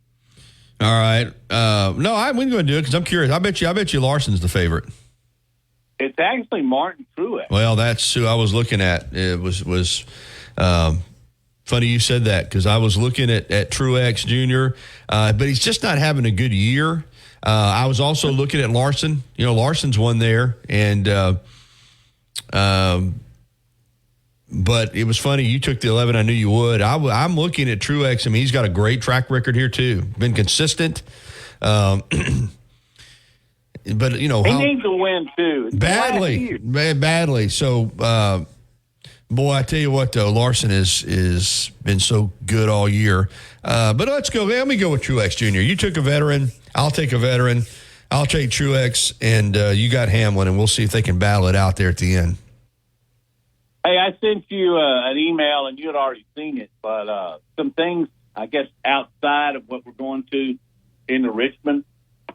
All right. No, I'm going to do it because I'm curious. I bet you Larson's the favorite. It's actually Martin Truex. Well, that's who I was looking at. It was funny you said that because I was looking at Truex Jr., but he's just not having a good year. I was also looking at Larson. You know, Larson's one there, and but it was funny. You took the 11. I knew you would. I'm looking at Truex. I mean, he's got a great track record here too. Been consistent. But you know, he needs a win too. Badly. So, boy, I tell you what though, Larson is been so good all year. But let's go. Let me go with Truex Jr. You took a veteran. I'll take a veteran. I'll take Truex, and you got Hamlin, and we'll see if they can battle it out there at the end. Hey, I sent you an email, and you had already seen it, but some things, I guess, outside of what we're going to into Richmond.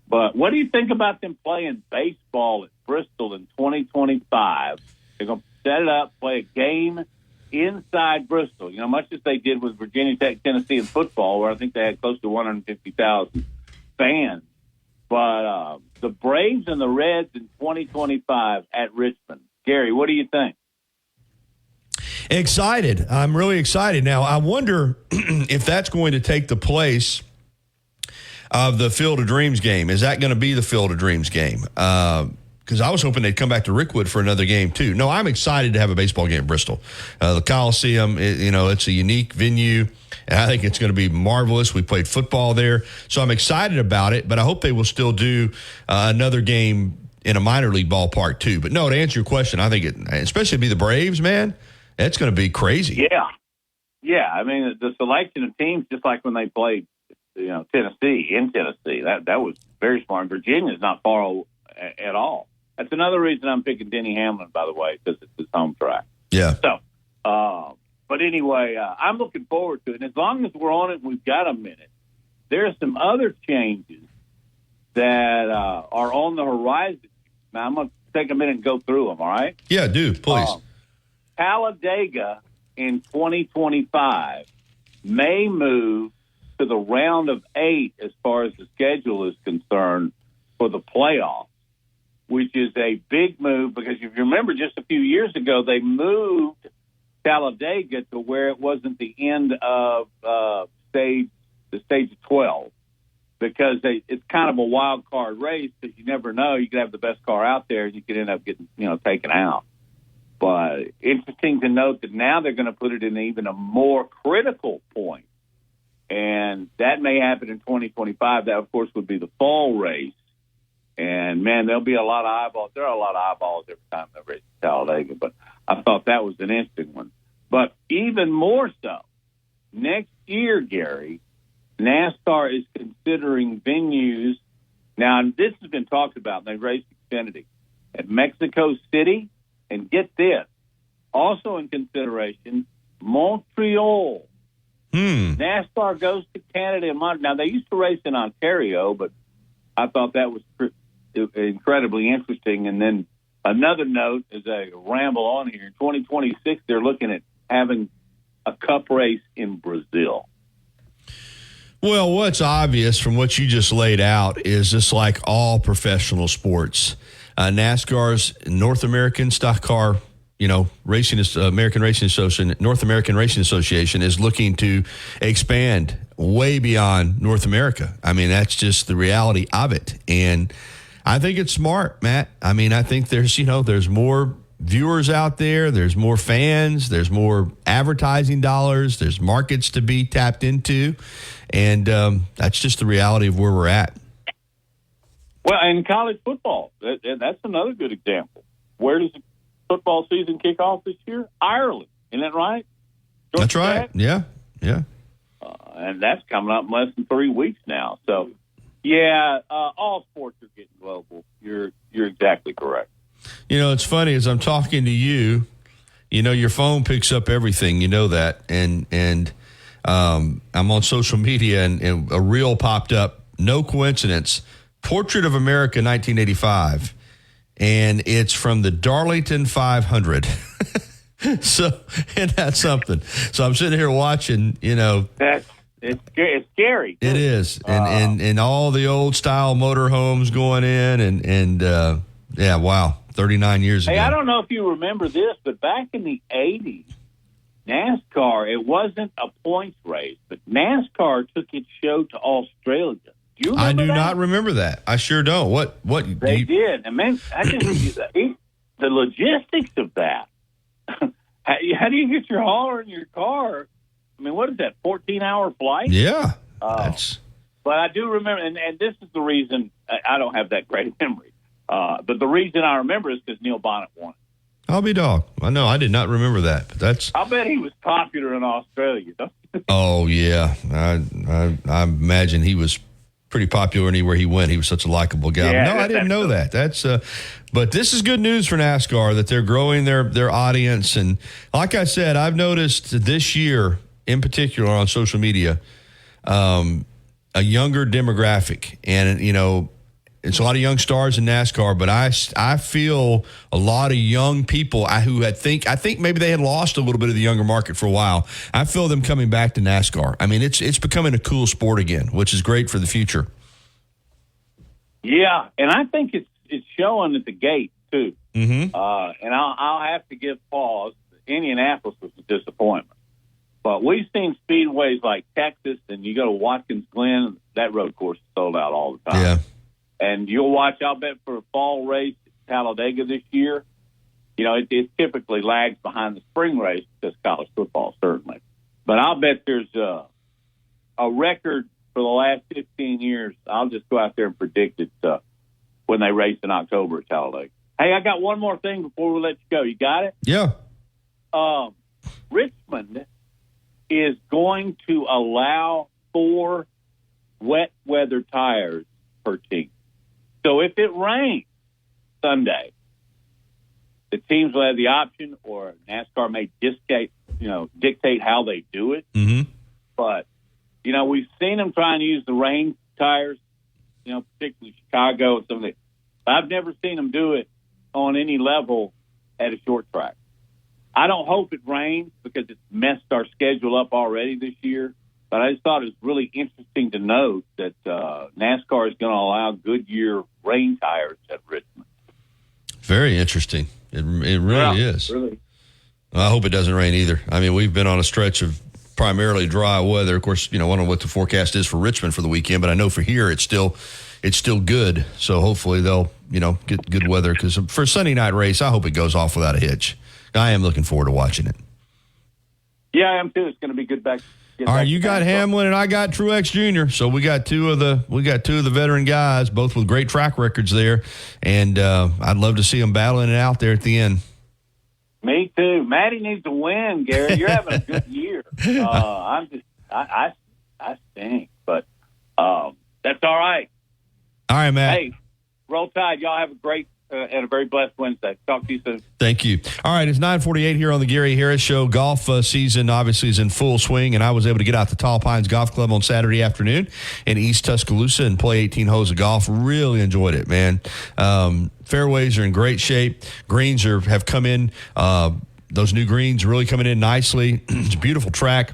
But what do you think about them playing baseball at Bristol in 2025? They're going to set it up, play a game inside Bristol, you know, much as they did with Virginia Tech, Tennessee in football, where I think they had close to 150,000 fans. But the Braves and the Reds in 2025 at Richmond. Gary, what do you think? Excited. I'm really excited. Now, I wonder if that's going to take the place of the Field of Dreams game. Is that going to be the Field of Dreams game? Because I was hoping they'd come back to Rickwood for another game, too. No, I'm excited to have a baseball game at Bristol. The Coliseum, it's a unique venue, and I think it's going to be marvelous. We played football there, so I'm excited about it, but I hope they will still do another game in a minor league ballpark, too. But, no, to answer your question, I think especially be the Braves, man, it's going to be crazy. Yeah. I mean, the selection of teams, just like when they played, Tennessee, that was very smart. Virginia's not far at all. That's another reason I'm picking Denny Hamlin, by the way, because it's his home track. Yeah. So, but anyway, I'm looking forward to it. And as long as we're on it, we've got a minute. There are some other changes that are on the horizon. Now, I'm going to take a minute and go through them, all right? Yeah, do, please. Talladega in 2025 may move to the round of 8 as far as the schedule is concerned for the playoffs, which is a big move because if you remember just a few years ago, they moved Talladega to where it wasn't the end of the stage of 12 because it's kind of a wild card race because you never know. You could have the best car out there and you could end up getting, taken out. But interesting to note that now they're going to put it in even a more critical point. And that may happen in 2025. That, of course, would be the fall race. And, man, there'll be a lot of eyeballs. There are a lot of eyeballs every time they race Talladega. But I thought that was an interesting one. But even more so, next year, Gary, NASCAR is considering venues. Now, this has been talked about, and they raced Xfinity at Mexico City. And get this, also in consideration, Montreal. NASCAR goes to Canada and Montreal. Now, they used to race in Ontario, but I thought that was incredibly interesting. And then another note, as I ramble on here, in 2026, they're looking at having a cup race in Brazil. Well, what's obvious from what you just laid out is just like all professional sports. NASCAR's North American Stock Car, American Racing Association, North American Racing Association is looking to expand way beyond North America. I mean, that's just the reality of it. And I think it's smart, Matt. I mean, I think there's more viewers out there. There's more fans. There's more advertising dollars. There's markets to be tapped into. And that's just the reality of where we're at. Well, and college football, that's another good example. Where does the football season kick off this year? Ireland. Isn't that right? That's right. Yeah. And that's coming up in less than 3 weeks now. So, yeah, all sports are getting global. You're exactly correct. It's funny as I'm talking to you, your phone picks up everything. You know that. And I'm on social media and a reel popped up. No coincidence. Portrait of America 1985. And it's from the Darlington 500. So, and that's something. So I'm sitting here watching, It's scary. It is. And all the old style motorhomes going in and wow, 39 years ago. Hey, I don't know if you remember this, but back in the 80s, NASCAR, it wasn't a points race, but NASCAR took its show to Australia. Do you remember I do that? not remember that. I sure don't. What they did. And man, the logistics of that. How do you get your hauler in your car? I mean, what is that, 14-hour flight? Yeah. But I do remember, and this is the reason I don't have that great memory. But the reason I remember is because Neil Bonnet won. I'll be dog. I know. I did not remember that. But that's. I bet he was popular in Australia. Oh, yeah. I imagine he was pretty popular anywhere he went. He was such a likable guy. Yeah, no, I didn't know that. That's but this is good news for NASCAR that they're growing their audience. And like I said, I've noticed this year in particular on social media, a younger demographic. And, it's a lot of young stars in NASCAR, but I feel a lot of young people who I think maybe they had lost a little bit of the younger market for a while. I feel them coming back to NASCAR. I mean, it's becoming a cool sport again, which is great for the future. Yeah, and I think it's showing at the gate too. Mm-hmm. And I'll have to give pause. Indianapolis was a disappointment, but we've seen speedways like Texas, and you go to Watkins Glen. That road course is sold out all the time. Yeah. And you'll watch, I'll bet, for a fall race at Talladega this year. It typically lags behind the spring race because college football, certainly. But I'll bet there's a record for the last 15 years. I'll just go out there and predict it when they race in October at Talladega. Hey, I got one more thing before we let you go. You got it? Yeah. Richmond is going to allow 4 wet weather tires per team. So if it rains Sunday, the teams will have the option, or NASCAR may dictate how they do it. Mm-hmm. But, we've seen them trying to use the rain tires, particularly Chicago and some of the. I've never seen them do it on any level at a short track. I don't hope it rains because it's messed our schedule up already this year. But I just thought it was really interesting to note that NASCAR is going to allow Goodyear rain tires at Richmond. Very interesting. It really is. Really. I hope it doesn't rain either. I mean, we've been on a stretch of primarily dry weather. Of course, I don't know what the forecast is for Richmond for the weekend, but I know for here it's still good. So hopefully they'll, get good weather. Because for a Sunday night race, I hope it goes off without a hitch. I am looking forward to watching it. Yeah, I am too. It's going to be good back. All right, you got Hamlin and I got Truex Jr. So we got two of the veteran guys, both with great track records there, and I'd love to see them battling it out there at the end. Me too. Maddie needs to win, Gary. You're having a good year. I stink, but that's all right. All right, Matt. Hey, roll tide. Y'all have a great and a very blessed Wednesday. Talk to you soon. Thank you. All right, it's 9:48 here on the Gary Harris Show. Golf season obviously is in full swing, and I was able to get out to Tall Pines Golf Club on Saturday afternoon in East Tuscaloosa and play 18 holes of golf. Really enjoyed it, man. Fairways are in great shape. Greens have come in. Those new greens really coming in nicely. It's a beautiful track.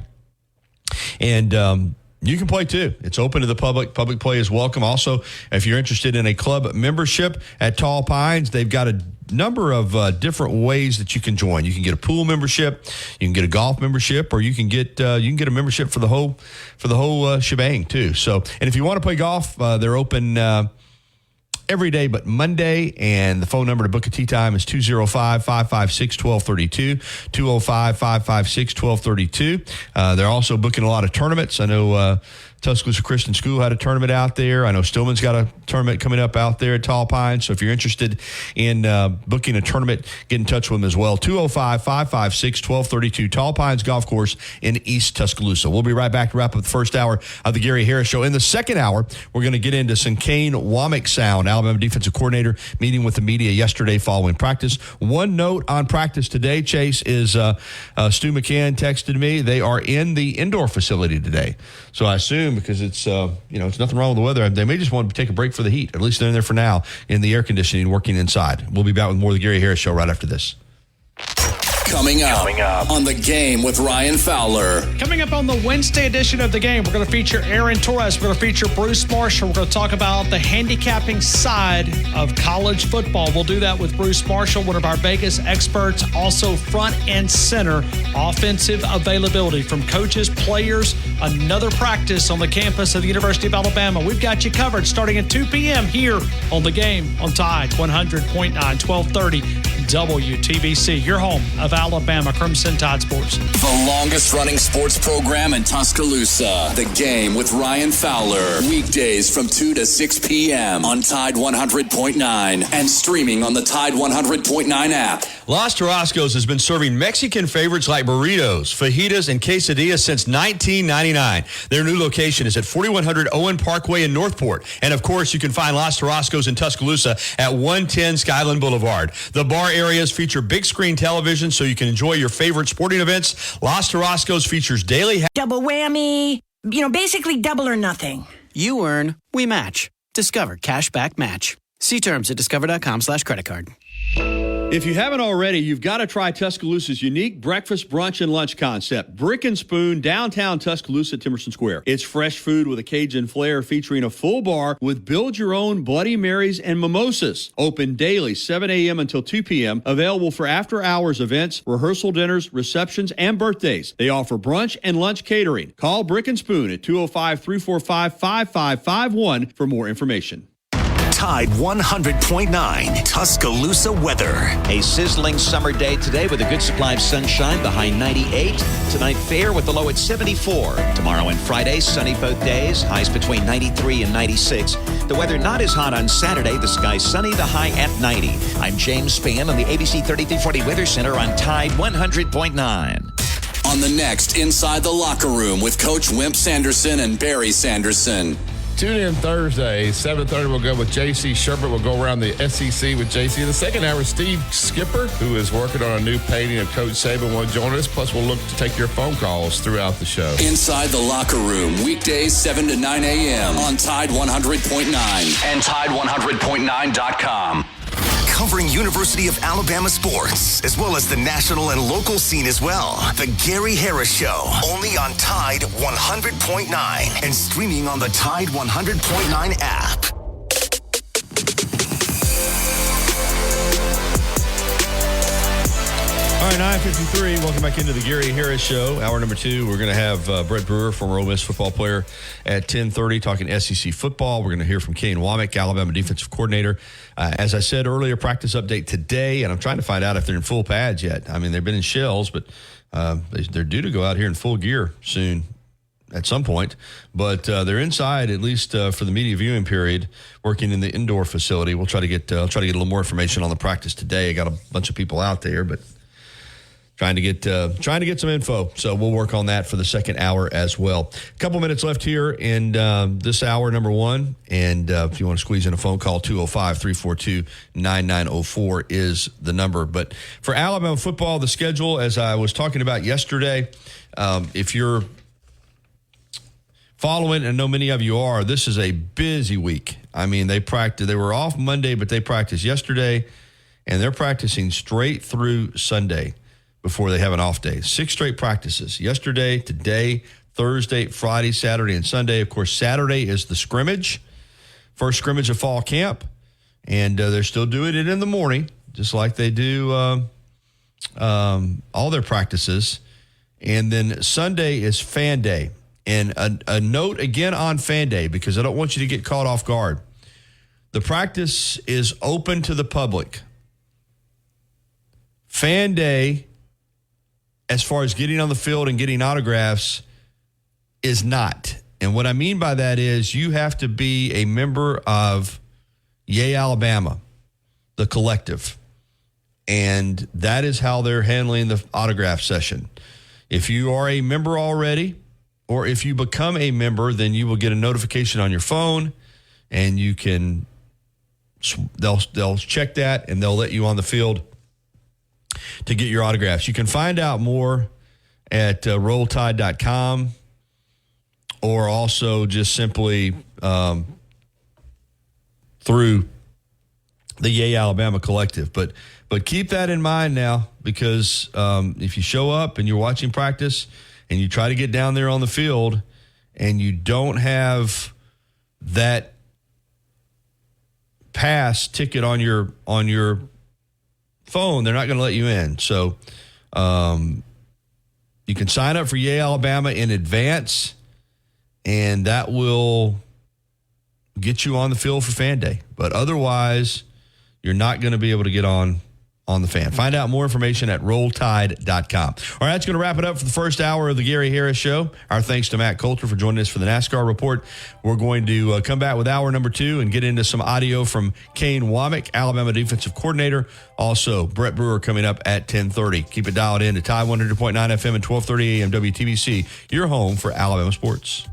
And, You can play too. It's open to the public. Public play is welcome. Also, if you're interested in a club membership at Tall Pines, they've got a number of different ways that you can join. You can get a pool membership, you can get a golf membership, or you can get a membership for the whole shebang too. So, and if you want to play golf, they're open every day but Monday, and the phone number to book a tee time is 205-556-1232, 205-556-1232. They're also booking a lot of tournaments. I know Tuscaloosa Christian School had a tournament out there. I know Stillman's got a tournament coming up out there at Tall Pines. So if you're interested in booking a tournament, get in touch with them as well. 205-556-1232, Tall Pines Golf Course in East Tuscaloosa. We'll be right back to wrap up the first hour of the Gary Harris Show. In the second hour, we're going to get into some Kane Womack sound. Alabama defensive coordinator meeting with the media yesterday following practice. One note on practice today, Chase, is Stu McCann texted me. They are in the indoor facility today. So I assume because it's it's nothing wrong with the weather, they may just want to take a break for the heat. At least they're in there for now in the air conditioning, working inside. We'll be back with more of the Gary Harris Show right after this. Coming up on The Game with Ryan Fowler. Coming up on the Wednesday edition of The Game, we're going to feature Aaron Torres. We're going to feature Bruce Marshall. We're going to talk about the handicapping side of college football. We'll do that with Bruce Marshall, one of our Vegas experts, also front and center offensive availability from coaches, players, another practice on the campus of the University of Alabama. We've got you covered starting at 2 p.m. here on The Game on Tide 100.9, 1230 WTBC, your home of Alabama Crimson Tide Sports. The longest running sports program in Tuscaloosa. The Game with Ryan Fowler. Weekdays from 2 to 6 p.m. on Tide 100.9 and streaming on the Tide 100.9 app. Los Tarascos has been serving Mexican favorites like burritos, fajitas, and quesadillas since 1999. Their new location is at 4100 Owen Parkway in Northport. And, of course, you can find Los Tarascos in Tuscaloosa at 110 Skyland Boulevard. The bar areas feature big screen television so you can enjoy your favorite sporting events. Los Tarascos features daily... Double whammy. Basically double or nothing. You earn, we match. Discover Cashback Match. See terms at discover.com/creditcard. If you haven't already, you've got to try Tuscaloosa's unique breakfast, brunch, and lunch concept, Brick and Spoon, downtown Tuscaloosa, Timerson Square. It's fresh food with a Cajun flair featuring a full bar with build-your-own Bloody Marys and mimosas. Open daily, 7 a.m. until 2 p.m., available for after-hours events, rehearsal dinners, receptions, and birthdays. They offer brunch and lunch catering. Call Brick and Spoon at 205-345-5551 for more information. Tide 100.9 Tuscaloosa weather. A sizzling summer day today with a good supply of sunshine, the high 98. Tonight fair with the low at 74. Tomorrow and Friday, sunny both days, highs between 93 and 96. The weather not as hot on Saturday, the sky sunny, the high at 90. I'm James Spann on the ABC 3340 Weather Center on Tide 100.9. On the next Inside the Locker Room with Coach Wimp Sanderson and Barry Sanderson. Tune in Thursday, 7:30. We'll go with J.C. Sherbert. We'll go around the SEC with J.C. In the second hour, Steve Skipper, who is working on a new painting of Coach Saban, will join us. Plus, we'll look to take your phone calls throughout the show. Inside the Locker Room, weekdays 7 to 9 a.m. on Tide 100.9 and Tide100.9.com. Covering University of Alabama sports, as well as the national and local scene as well. The Gary Harris Show, only on Tide 100.9 and streaming on the Tide 100.9 app. All right, 9:53. Welcome back into the Gary Harris Show. Hour number 2. We're going to have Brett Brewer, former Ole Miss football player, at 10:30 talking SEC football. We're going to hear from Kane Womack, Alabama defensive coordinator. As I said earlier, practice update today, and I'm trying to find out if they're in full pads yet. I mean, they've been in shells, but they're due to go out here in full gear soon at some point. But they're inside, at least for the media viewing period, working in the indoor facility. We'll try to get a little more information on the practice today. I got a bunch of people out there, but trying to get some info. So we'll work on that for the second hour as well. A couple minutes left here in this hour, number 1. And if you want to squeeze in a phone call, 205-342-9904 is the number. But for Alabama football, the schedule, as I was talking about yesterday, if you're following, and I know many of you are, this is a busy week. I mean, they were off Monday, but they practiced yesterday, and they're practicing straight through Sunday before they have an off day. 6 straight practices. Yesterday, today, Thursday, Friday, Saturday, and Sunday. Of course, Saturday is the scrimmage, first scrimmage of fall camp, and they're still doing it in the morning, just like they do all their practices. And then Sunday is Fan Day. And a note again on Fan Day, because I don't want you to get caught off guard. The practice is open to the public. Fan Day, as far as getting on the field and getting autographs, is not. And what I mean by that is you have to be a member of Yay Alabama, the collective. And that is how they're handling the autograph session. If you are a member already, or if you become a member, then you will get a notification on your phone, and you can, they'll check that, and they'll let you on the field to get your autographs. You can find out more at rolltide.com, or also just simply through the Yay Alabama Collective. But keep that in mind now, because if you show up and you're watching practice and you try to get down there on the field and you don't have that pass ticket on your phone, they're not going to let you in. So you can sign up for Yay Alabama in advance, and that will get you on the field for Fan Day. But otherwise, you're not going to be able to get on the Fan. Find out more information at rolltide.com. All right, that's going to wrap it up for the first hour of the Gary Harris Show. Our thanks to Matt Coulter for joining us for the NASCAR report. We're going to come back with hour number 2 and get into some audio from Kane Womack, Alabama defensive coordinator. Also, Brett Brewer coming up at 10:30. Keep it dialed in to Tide 100.9 FM and 12:30 a.m. WTBC, your home for Alabama sports.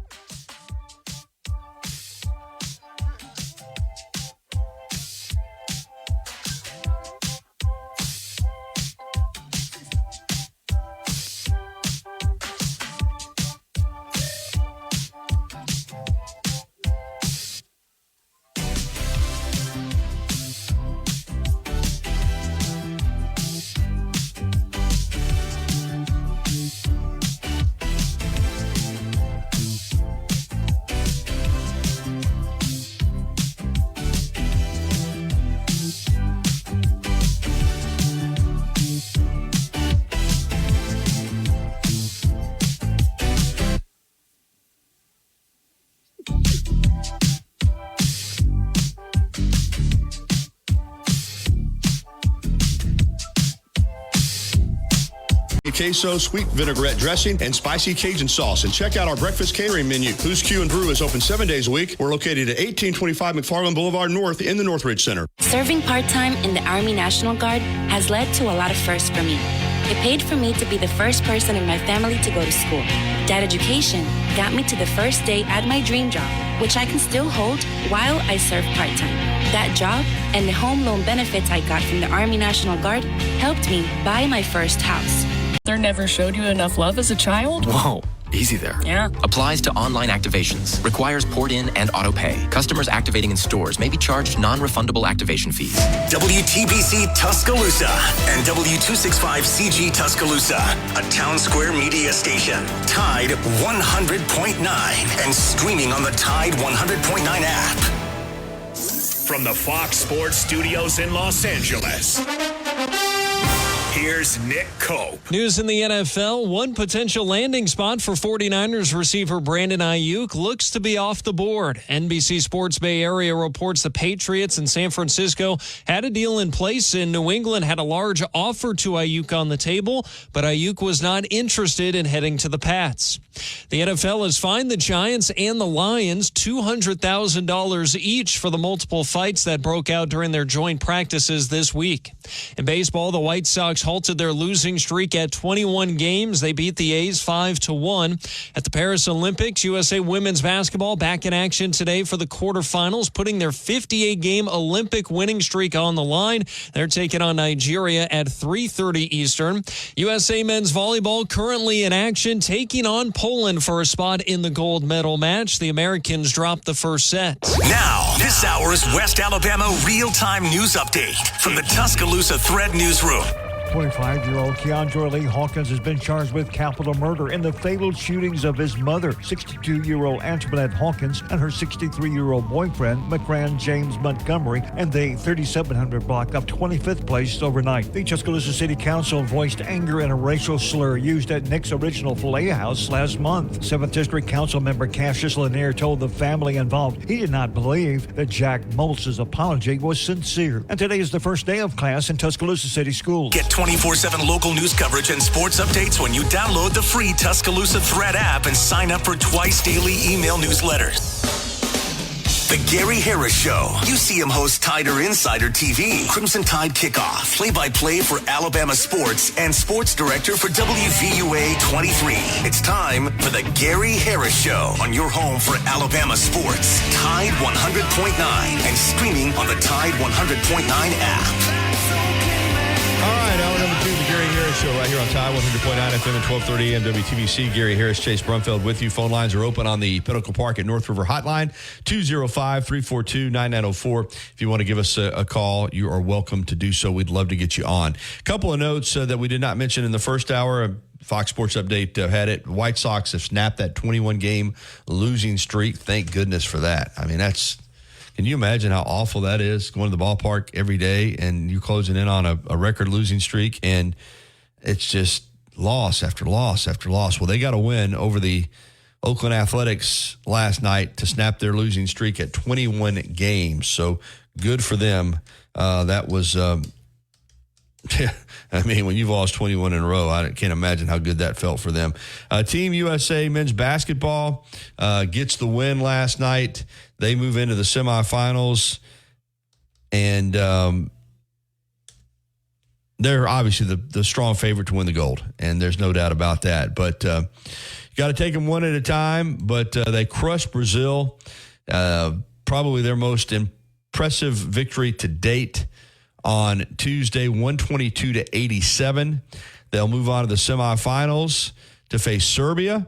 Queso, sweet vinaigrette dressing, and spicy Cajun sauce. And check out our breakfast catering menu. Who's Q and Brew is open 7 days a week. We're located at 1825 McFarland Boulevard North in the Northridge Center. Serving part-time in the Army National Guard has led to a lot of firsts for me. It paid for me to be the first person in my family to go to school. That education got me to the first day at my dream job, which I can still hold while I serve part-time. That job and the home loan benefits I got from the Army National Guard helped me buy my first house. Never showed you enough love as a child? Whoa, easy there. Yeah. Applies to online activations. Requires port in and auto pay. Customers activating in stores may be charged non-refundable activation fees. WTBC Tuscaloosa and W265CG Tuscaloosa, a Town Square media station. Tide 100.9 and streaming on the Tide 100.9 app. From the Fox Sports Studios in Los Angeles, here's Nick Cope. News in the NFL. One potential landing spot for 49ers receiver Brandon Ayuk looks to be off the board. NBC Sports Bay Area reports the Patriots in San Francisco had a deal in place, and New England had a large offer to Ayuk on the table, but Ayuk was not interested in heading to the Pats. The NFL has fined the Giants and the Lions $200,000 each for the multiple fights that broke out during their joint practices this week. In baseball, the White Sox halted their losing streak at 21 games. They beat the A's 5-1. At the Paris Olympics, USA women's basketball back in action today for the quarterfinals, putting their 58-game Olympic winning streak on the line. They're taking on Nigeria at 3:30 Eastern. USA men's volleyball currently in action, taking on Poland for a spot in the gold medal match. The Americans dropped the first set. Now, this hour's West Alabama real-time news update from the Tuscaloosa Thread Newsroom. 25-year-old Keandre Lee Hawkins has been charged with capital murder in the fatal shootings of his mother, 62-year-old Antoinette Hawkins, and her 63-year-old boyfriend, McCran James Montgomery, in the 3700 block of 25th Place overnight. The Tuscaloosa City Council voiced anger at a racial slur used at Nick's original Filet House last month. 7th District Council member Cassius Lanier told the family involved he did not believe that Jack Moltz's apology was sincere. And today is the first day of class in Tuscaloosa City Schools. Get 24/7 local news coverage and sports updates when you download the free Tuscaloosa Thread app and sign up for twice daily email newsletters. The Gary Harris Show. UCM host Tider Insider TV, Crimson Tide Kickoff, play-by-play for Alabama sports, and sports director for WVUA 23. It's time for the Gary Harris Show on your home for Alabama sports. Tide 100.9 and streaming on the Tide 100.9 app. All right, hour number 2, the Gary Harris Show, right here on Tide 100.9 FM and 1230 AM WTVC. Gary Harris, Chase Brumfield with you. Phone lines are open on the Pinnacle Park at North River Hotline, 205-342-9904. If you want to give us a call, you are welcome to do so. We'd love to get you on. A couple of notes that we did not mention in the first hour. Fox Sports Update had it. White Sox have snapped that 21-game losing streak. Thank goodness for that. I mean, can you imagine how awful that is, going to the ballpark every day and you closing in on a record losing streak, and it's just loss after loss after loss. Well, they got a win over the Oakland Athletics last night to snap their losing streak at 21 games. So good for them. That was, I mean, when you've lost 21 in a row, I can't imagine how good that felt for them. Team USA men's basketball gets the win last night. They move into the semifinals, and they're obviously the strong favorite to win the gold, and there's no doubt about that. But you got to take them one at a time. But they crushed Brazil, probably their most impressive victory to date on Tuesday, 122-87. They'll move on to the semifinals to face Serbia.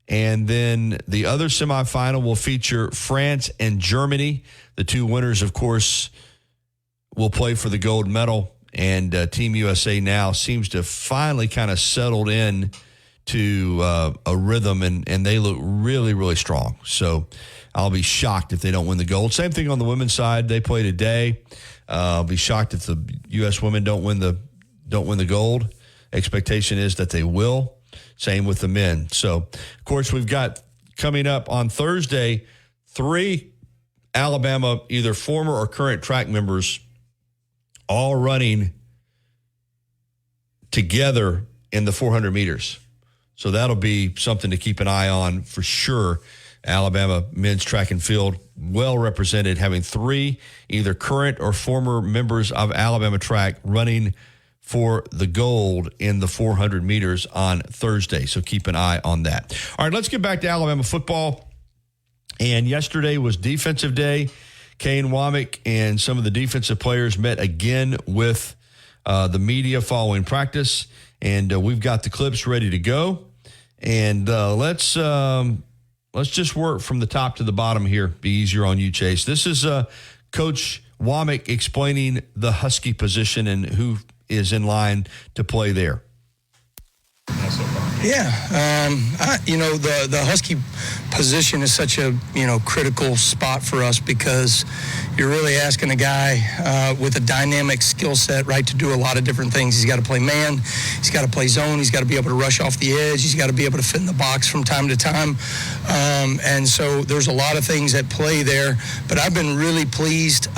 And then the other semifinal will feature France and Germany. The two winners, of course, will play for the gold medal. And Team USA now seems to have finally kind of settled in to a rhythm, and they look really, really strong. So I'll be shocked if they don't win the gold. Same thing on the women's side. They play today. I'll be shocked if the U.S. women don't win the gold. Expectation is that they will. Same with the men. So, of course, we've got coming up on Thursday 3 Alabama, either former or current track members, all running together in the 400 meters. So that'll be something to keep an eye on for sure. Alabama men's track and field, well represented, having 3 either current or former members of Alabama track running for the gold in the 400 meters on Thursday. So keep an eye on that. All right, let's get back to Alabama football. And yesterday was defensive day. Kane Womack and some of the defensive players met again with the media following practice. And we've got the clips ready to go. And let's just work from the top to the bottom here. Be easier on you, Chase. This is Coach Womack explaining the Husky position and who is in line to play there. Yeah, the Husky position is such a critical spot for us because you're really asking a guy with a dynamic skill set, right, to do a lot of different things. He's got to play man, he's got to play zone, he's got to be able to rush off the edge, he's got to be able to fit in the box from time to time, and so there's a lot of things at play there. But I've been really pleased,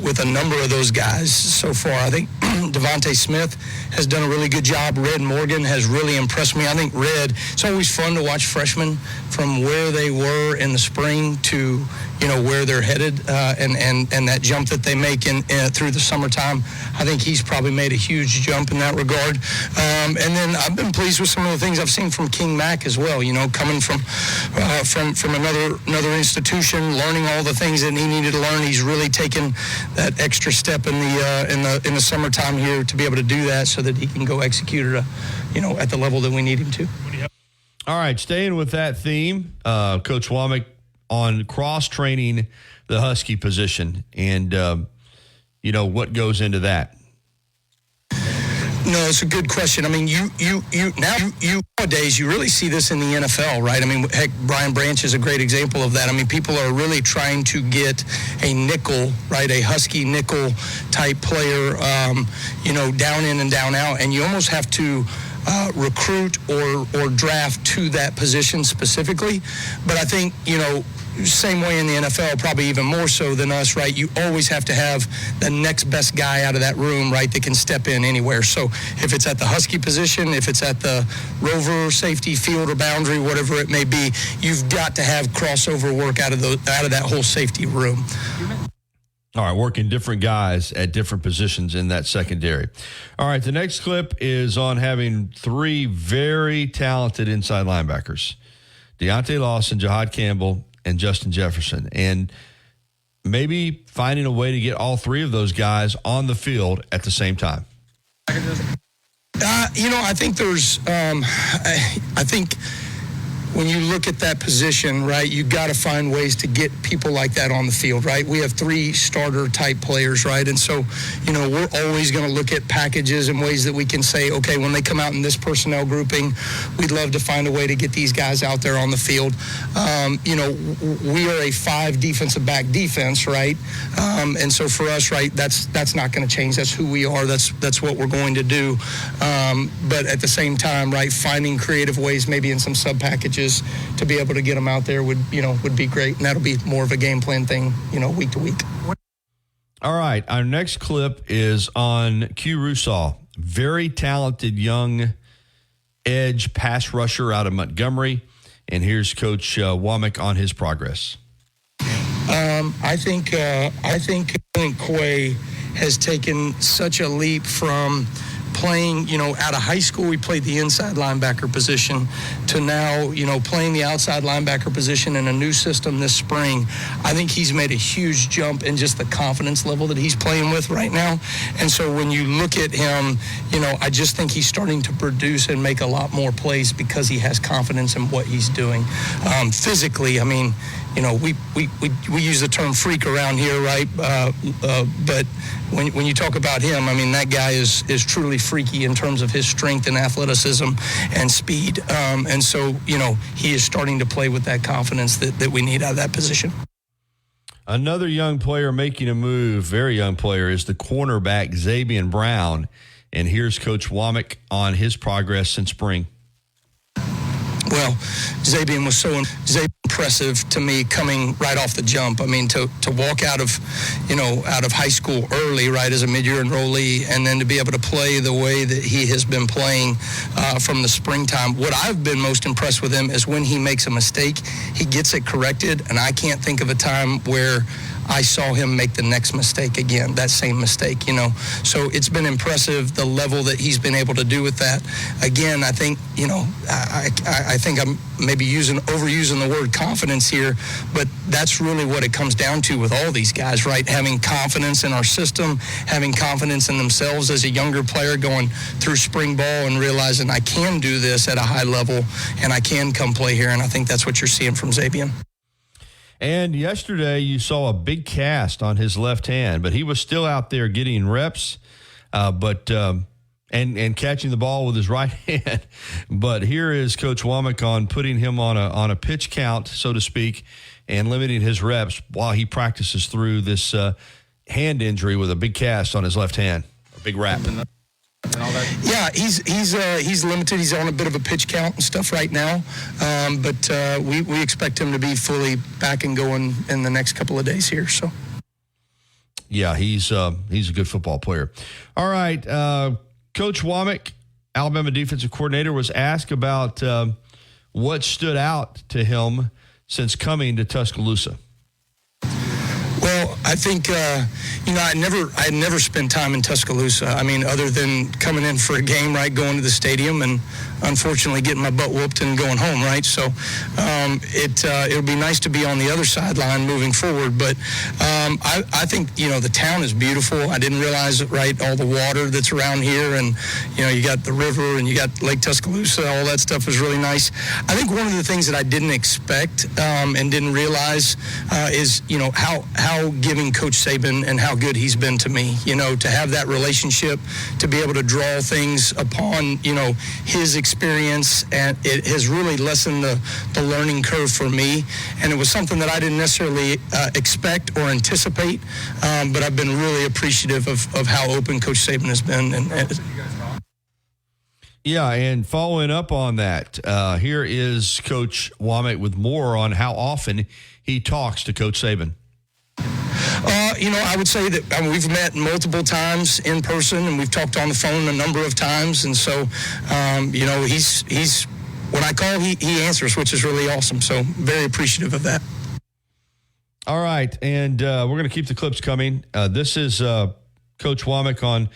with a number of those guys so far. I think Devontae Smith has done a really good job. Red Morgan has really impressed me. I think Red, it's always fun to watch freshmen from where they were in the spring to, where they're headed and that jump that they make through the summertime. I think he's probably made a huge jump in that regard. And then I've been pleased with some of the things I've seen from King Mack as well, coming from another institution, learning all the things that he needed to learn. He's really taken that extra step in the summertime here to be able to do that so that he can go execute it, at the level that we need him to. All right, staying with that theme, Coach Womack on cross-training the Husky position and, what goes into that. No, it's a good question. I mean, nowadays you really see this in the NFL, right? I mean, heck, Brian Branch is a great example of that. I mean, people are really trying to get a nickel, right, a Husky nickel type player, down in and down out, and you almost have to recruit or draft to that position specifically. But I think, same way in the NFL, probably even more so than us, right? You always have to have the next best guy out of that room, right, that can step in anywhere. So if it's at the Husky position, if it's at the rover, safety, field, or boundary, whatever it may be, you've got to have crossover work out of that whole safety room. All right, working different guys at different positions in that secondary. All right, the next clip is on having three very talented inside linebackers, Deontay Lawson, Jihad Campbell, and Justin Jefferson, and maybe finding a way to get all three of those guys on the field at the same time. I think there's, I think when you look at that position, right, you got to find ways to get people like that on the field, right? We have three starter type players, right? And so, we're always going to look at packages and ways that we can say, okay, when they come out in this personnel grouping, we'd love to find a way to get these guys out there on the field. We are a 5 defensive back defense, right? And so for us, right, that's not going to change. That's who we are. That's what we're going to do. But at the same time, right, finding creative ways, maybe in some sub packages, to be able to get them out there would be great, and that'll be more of a game plan thing, week to week. All right, our next clip is on Q Russaw, very talented young edge pass rusher out of Montgomery, and here's Coach Womack on his progress. I think Quay has taken such a leap from playing, out of high school, we played the inside linebacker position, to now, playing the outside linebacker position in a new system this spring. I think he's made a huge jump in just the confidence level that he's playing with right now. And so when you look at him, I just think he's starting to produce and make a lot more plays because he has confidence in what he's doing. Physically, I mean, we use the term freak around here, right? But when you talk about him, I mean, that guy is truly freaky in terms of his strength and athleticism and speed. And so, he is starting to play with that confidence that we need out of that position. Another young player making a move, very young player, is the cornerback Zabian Brown. And here's Coach Womack on his progress since spring. Well, Zabian was so impressive to me coming right off the jump. I mean, to walk out of high school early, right, as a mid-year enrollee, and then to be able to play the way that he has been playing from the springtime. What I've been most impressed with him is when he makes a mistake, he gets it corrected, and I can't think of a time where I saw him make the next mistake again, that same mistake, So it's been impressive, the level that he's been able to do with that. Again, I think, I think I'm maybe overusing the word confidence here, but that's really what it comes down to with all these guys, right? Having confidence in our system, having confidence in themselves as a younger player going through spring ball and realizing I can do this at a high level and I can come play here, and I think that's what you're seeing from Zabian. And yesterday you saw a big cast on his left hand, but he was still out there getting reps, and catching the ball with his right hand. But here is Coach Womack on putting him on a pitch count, so to speak, and limiting his reps while he practices through this hand injury with a big cast on his left hand, a big wrap. Yeah, he's limited. He's on a bit of a pitch count and stuff right now, but we expect him to be fully back and going in the next couple of days here. So, yeah, he's a good football player. All right, Coach Womack, Alabama defensive coordinator, was asked about what stood out to him since coming to Tuscaloosa. Well, I think, I never spent time in Tuscaloosa. I mean, other than coming in for a game, right, going to the stadium and unfortunately getting my butt whooped and going home, right? So it'll be nice to be on the other sideline moving forward. But I think, the town is beautiful. I didn't realize, right, all the water that's around here. And, you got the river and you got Lake Tuscaloosa. All that stuff is really nice. I think one of the things that I didn't expect and didn't realize is, how giving giving Coach Saban and how good he's been to me. You know, to have that relationship, to be able to draw things upon, you know, his experience, and it has really lessened the learning curve for me. And it was something that I didn't necessarily expect or anticipate, but I've been really appreciative of how open Coach Saban has been. Yeah, and following up on that, here is Coach Womack with more on how often he talks to Coach Saban. You know, I would say that we've met multiple times in person, and we've talked on the phone a number of times. And so, you know, he's when I call, he answers, which is really awesome. So very appreciative of that. All right, and we're going to keep the clips coming. This is Coach Womack on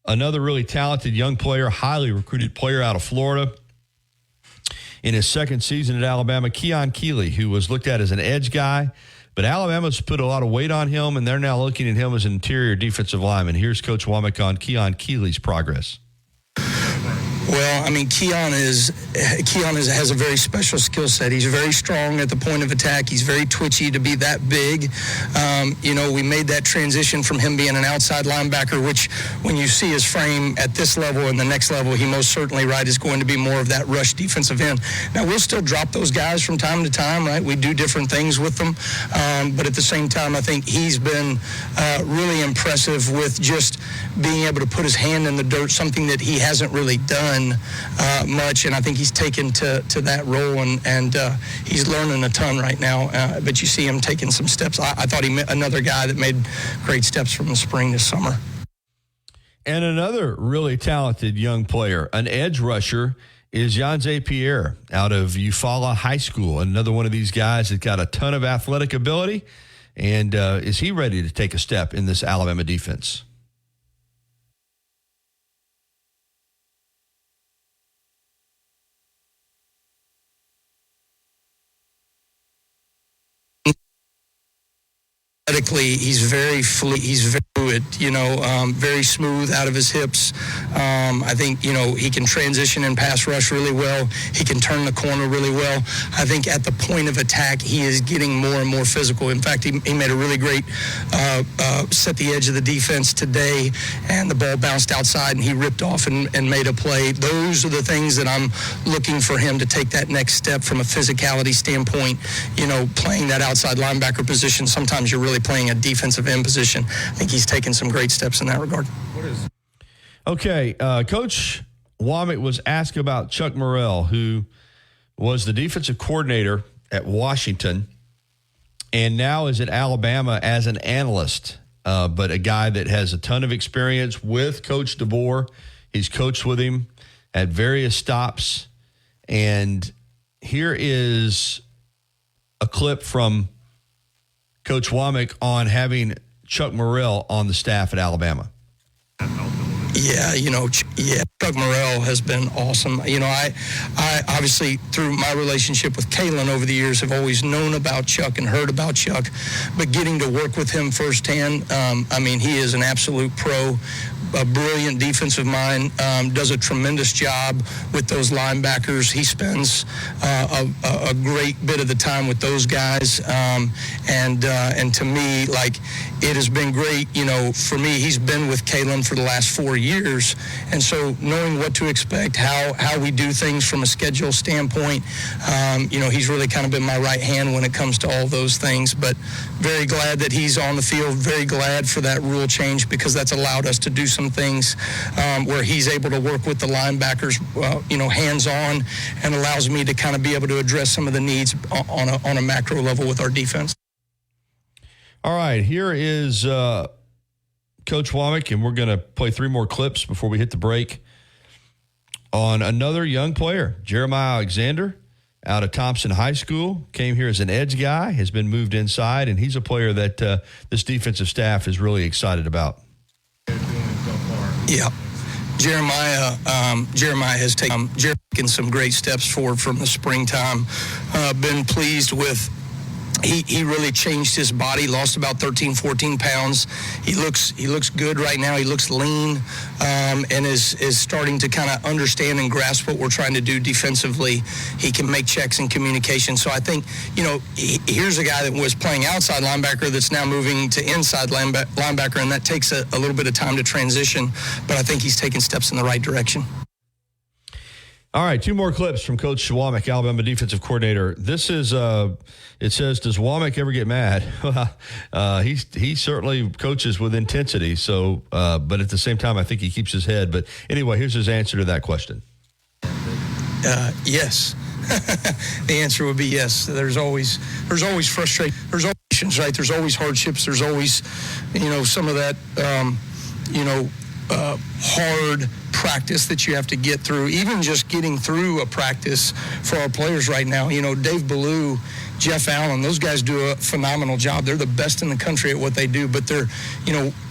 another really talented young player, highly recruited player out of Florida. In his second season at Alabama, Keon Keeley, who was looked at as an edge guy, but Alabama's put a lot of weight on him, and they're now looking at him as an interior defensive lineman. Here's Coach Womack on Keon Keeley's progress. Well, I mean, Keon has a very special skill set. He's very strong at the point of attack. He's very twitchy to be that big. You know, we made that transition from him being an outside linebacker, which when you see his frame at this level and the next level, he most certainly, right, is going to be more of that rush defensive end. Now, we'll still drop those guys from time to time, right? We do different things with them. But at the same time, I think he's been really impressive with just being able to put his hand in the dirt, something that he hasn't really done much, and I think he's taken to that role, and he's learning a ton right now. But you see him taking some steps. I thought he met another guy that made great steps from the spring this summer. And another really talented young player, an edge rusher, is Yanze Pierre out of Eufaula High School. Another one of these guys that got a ton of athletic ability. And is he ready to take a step in this Alabama defense? He's very fluid, you know, very smooth out of his hips. I think, you know, he can transition and pass rush really well. He can turn the corner really well. I think at the point of attack, he is getting more and more physical. In fact, he made a really great set the edge of the defense today, and the ball bounced outside, and he ripped off and made a play. Those are the things that I'm looking for him to take that next step from a physicality standpoint. You know, playing that outside linebacker position, sometimes you're really playing a defensive end position. I think he's taken some great steps in that regard. Okay, Coach Womack was asked about Chuck Morrell, who was the defensive coordinator at Washington and now is at Alabama as an analyst, but a guy that has a ton of experience with Coach DeBoer. He's coached with him at various stops. And here is a clip from Coach Womack on having Chuck Morrell on the staff at Alabama. Yeah, you know, Chuck Morrell has been awesome. You know, I obviously, through my relationship with Kalen over the years, have always known about Chuck and heard about Chuck, but getting to work with him firsthand, I mean, he is an absolute pro, a brilliant defensive mind, does a tremendous job with those linebackers. He spends a great bit of the time with those guys, and to me, like, it has been great. You know, for me, he's been with Kalen for the last 4 years, and so knowing what to expect, how we do things from a schedule standpoint, you know, he's really kind of been my right hand when it comes to all those things. But very glad that he's on the field, very glad for that rule change, because that's allowed us to do some things where he's able to work with the linebackers, you know, hands-on, and allows me to kind of be able to address some of the needs on a macro level with our defense. All right, here is Coach Womack, and we're going to play 3 more clips before we hit the break on another young player, Jeremiah Alexander, out of Thompson High School, came here as an edge guy, has been moved inside, and he's a player that this defensive staff is really excited about. Yeah. Jeremiah has taken some great steps forward from the springtime. Been pleased with He really changed his body, lost about 13, 14 pounds. He looks good right now. He looks lean, and is starting to kind of understand and grasp what we're trying to do defensively. He can make checks and communication. So I think, here's a guy that was playing outside linebacker that's now moving to inside linebacker, and that takes a little bit of time to transition. But I think he's taking steps in the right direction. All right, 2 more clips from Coach Womack, Alabama defensive coordinator. This is, it says, does Womack ever get mad? He certainly coaches with intensity, so, but at the same time, I think he keeps his head. But anyway, here's his answer to that question. Yes. The answer would be yes. There's always frustration. There's always, right? There's always hardships. There's always, some of that, hard practice that you have to get through. Even just getting through a practice for our players right now. Dave Ballou, Jeff Allen, those guys do a phenomenal job. They're the best in the country at what they do, but they're,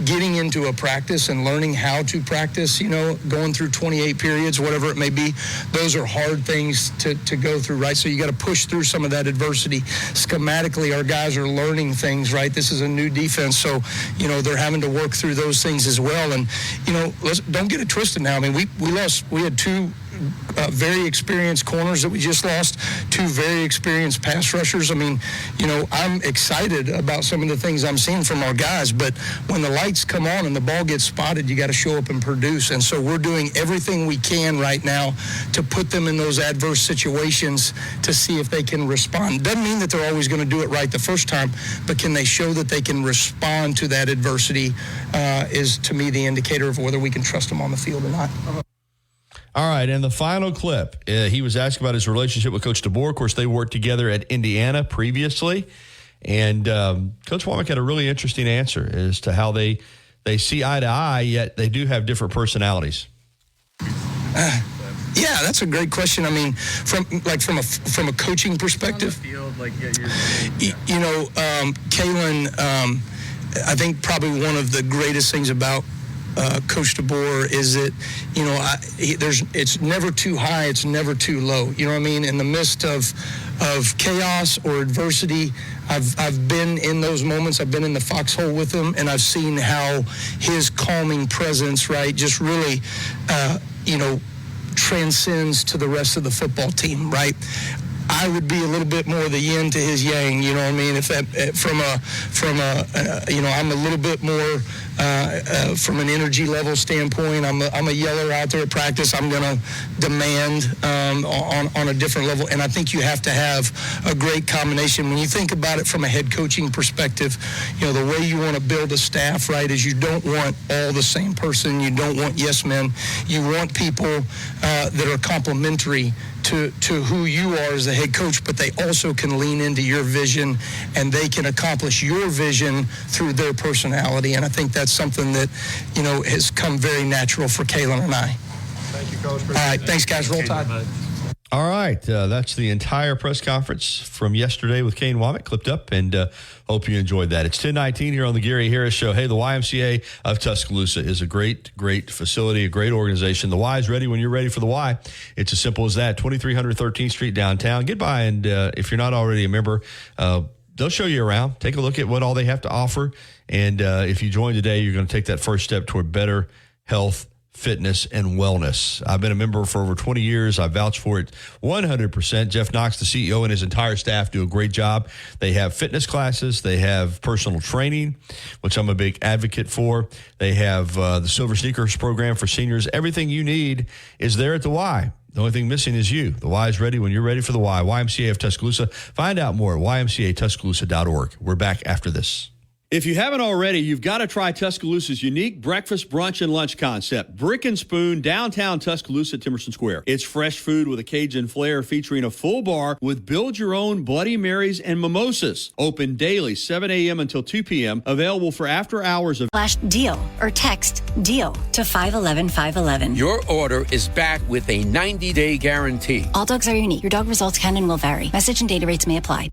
getting into a practice and learning how to practice, going through 28 periods, whatever it may be. Those are hard things to go through, right? So you got to push through some of that adversity. Schematically, our guys are learning things, right? This is a new defense, so, they're having to work through those things as well. And, don't get it twisted now. I mean, we had 2 very experienced corners that we just lost, 2 very experienced pass rushers. I mean, I'm excited about some of the things I'm seeing from our guys, but when the lights come on and the ball gets spotted, you got to show up and produce. And so we're doing everything we can right now to put them in those adverse situations to see if they can respond. Doesn't mean that they're always going to do it right the first time, but can they show that they can respond to that adversity is, to me, the indicator of whether we can trust them on the field or not. All right, and the final clip, he was asked about his relationship with Coach DeBoer. Of course, they worked together at Indiana previously, and Coach Womack had a really interesting answer as to how they see eye to eye, yet they do have different personalities. Yeah, that's a great question. I mean, from a coaching perspective, Kalen, I think probably one of the greatest things about Coach DeBoer is that, it's never too high, it's never too low. You know what I mean? In the midst of chaos or adversity, I've been in those moments. I've been in the foxhole with him, and I've seen how his calming presence, right, just really, transcends to the rest of the football team, right? I would be a little bit more the yin to his yang, you know what I mean? If that I'm a little bit more from an energy level standpoint. I'm a yeller out there at practice. I'm going to demand on a different level, and I think you have to have a great combination. When you think about it from a head coaching perspective, the way you want to build a staff, right, is you don't want all the same person. You don't want yes men. You want people that are complementary to who you are as the head coach, but they also can lean into your vision and they can accomplish your vision through their personality. And I think that's something that, has come very natural for Kalen and I. Thank you, Coach. All right, thanks, guys. Roll Tide. All right, that's the entire press conference from yesterday with Kane Womack clipped up, and hope you enjoyed that. It's 10:19 here on the Gary Harris Show. Hey, the YMCA of Tuscaloosa is a great facility, a great organization. The Y is ready when you're ready for the Y. It's as simple as that. 2300 13th Street downtown. Get by, and if you're not already a member, they'll show you around. Take a look at what all they have to offer, and if you join today, you're going to take that first step toward better health, fitness, and wellness. I've been a member for over 20 years. I vouch for it 100%. Jeff Knox, the CEO, and his entire staff do a great job. They have fitness classes. They have personal training, which I'm a big advocate for. They have the Silver Sneakers program for seniors. Everything you need is there at the Y. The only thing missing is you. The Y is ready when you're ready for the Y. YMCA of Tuscaloosa. Find out more at ymcatuscaloosa.org. We're back after this. If you haven't already, you've got to try Tuscaloosa's unique breakfast, brunch, and lunch concept. Brick and Spoon, downtown Tuscaloosa, Timerson Square. It's fresh food with a Cajun flair featuring a full bar with build-your-own Bloody Marys and mimosas. Open daily, 7 a.m. until 2 p.m. Available for after hours of /deal or text DEAL to 511-511. Your order is back with a 90-day guarantee. All dogs are unique. Your dog results can and will vary. Message and data rates may apply.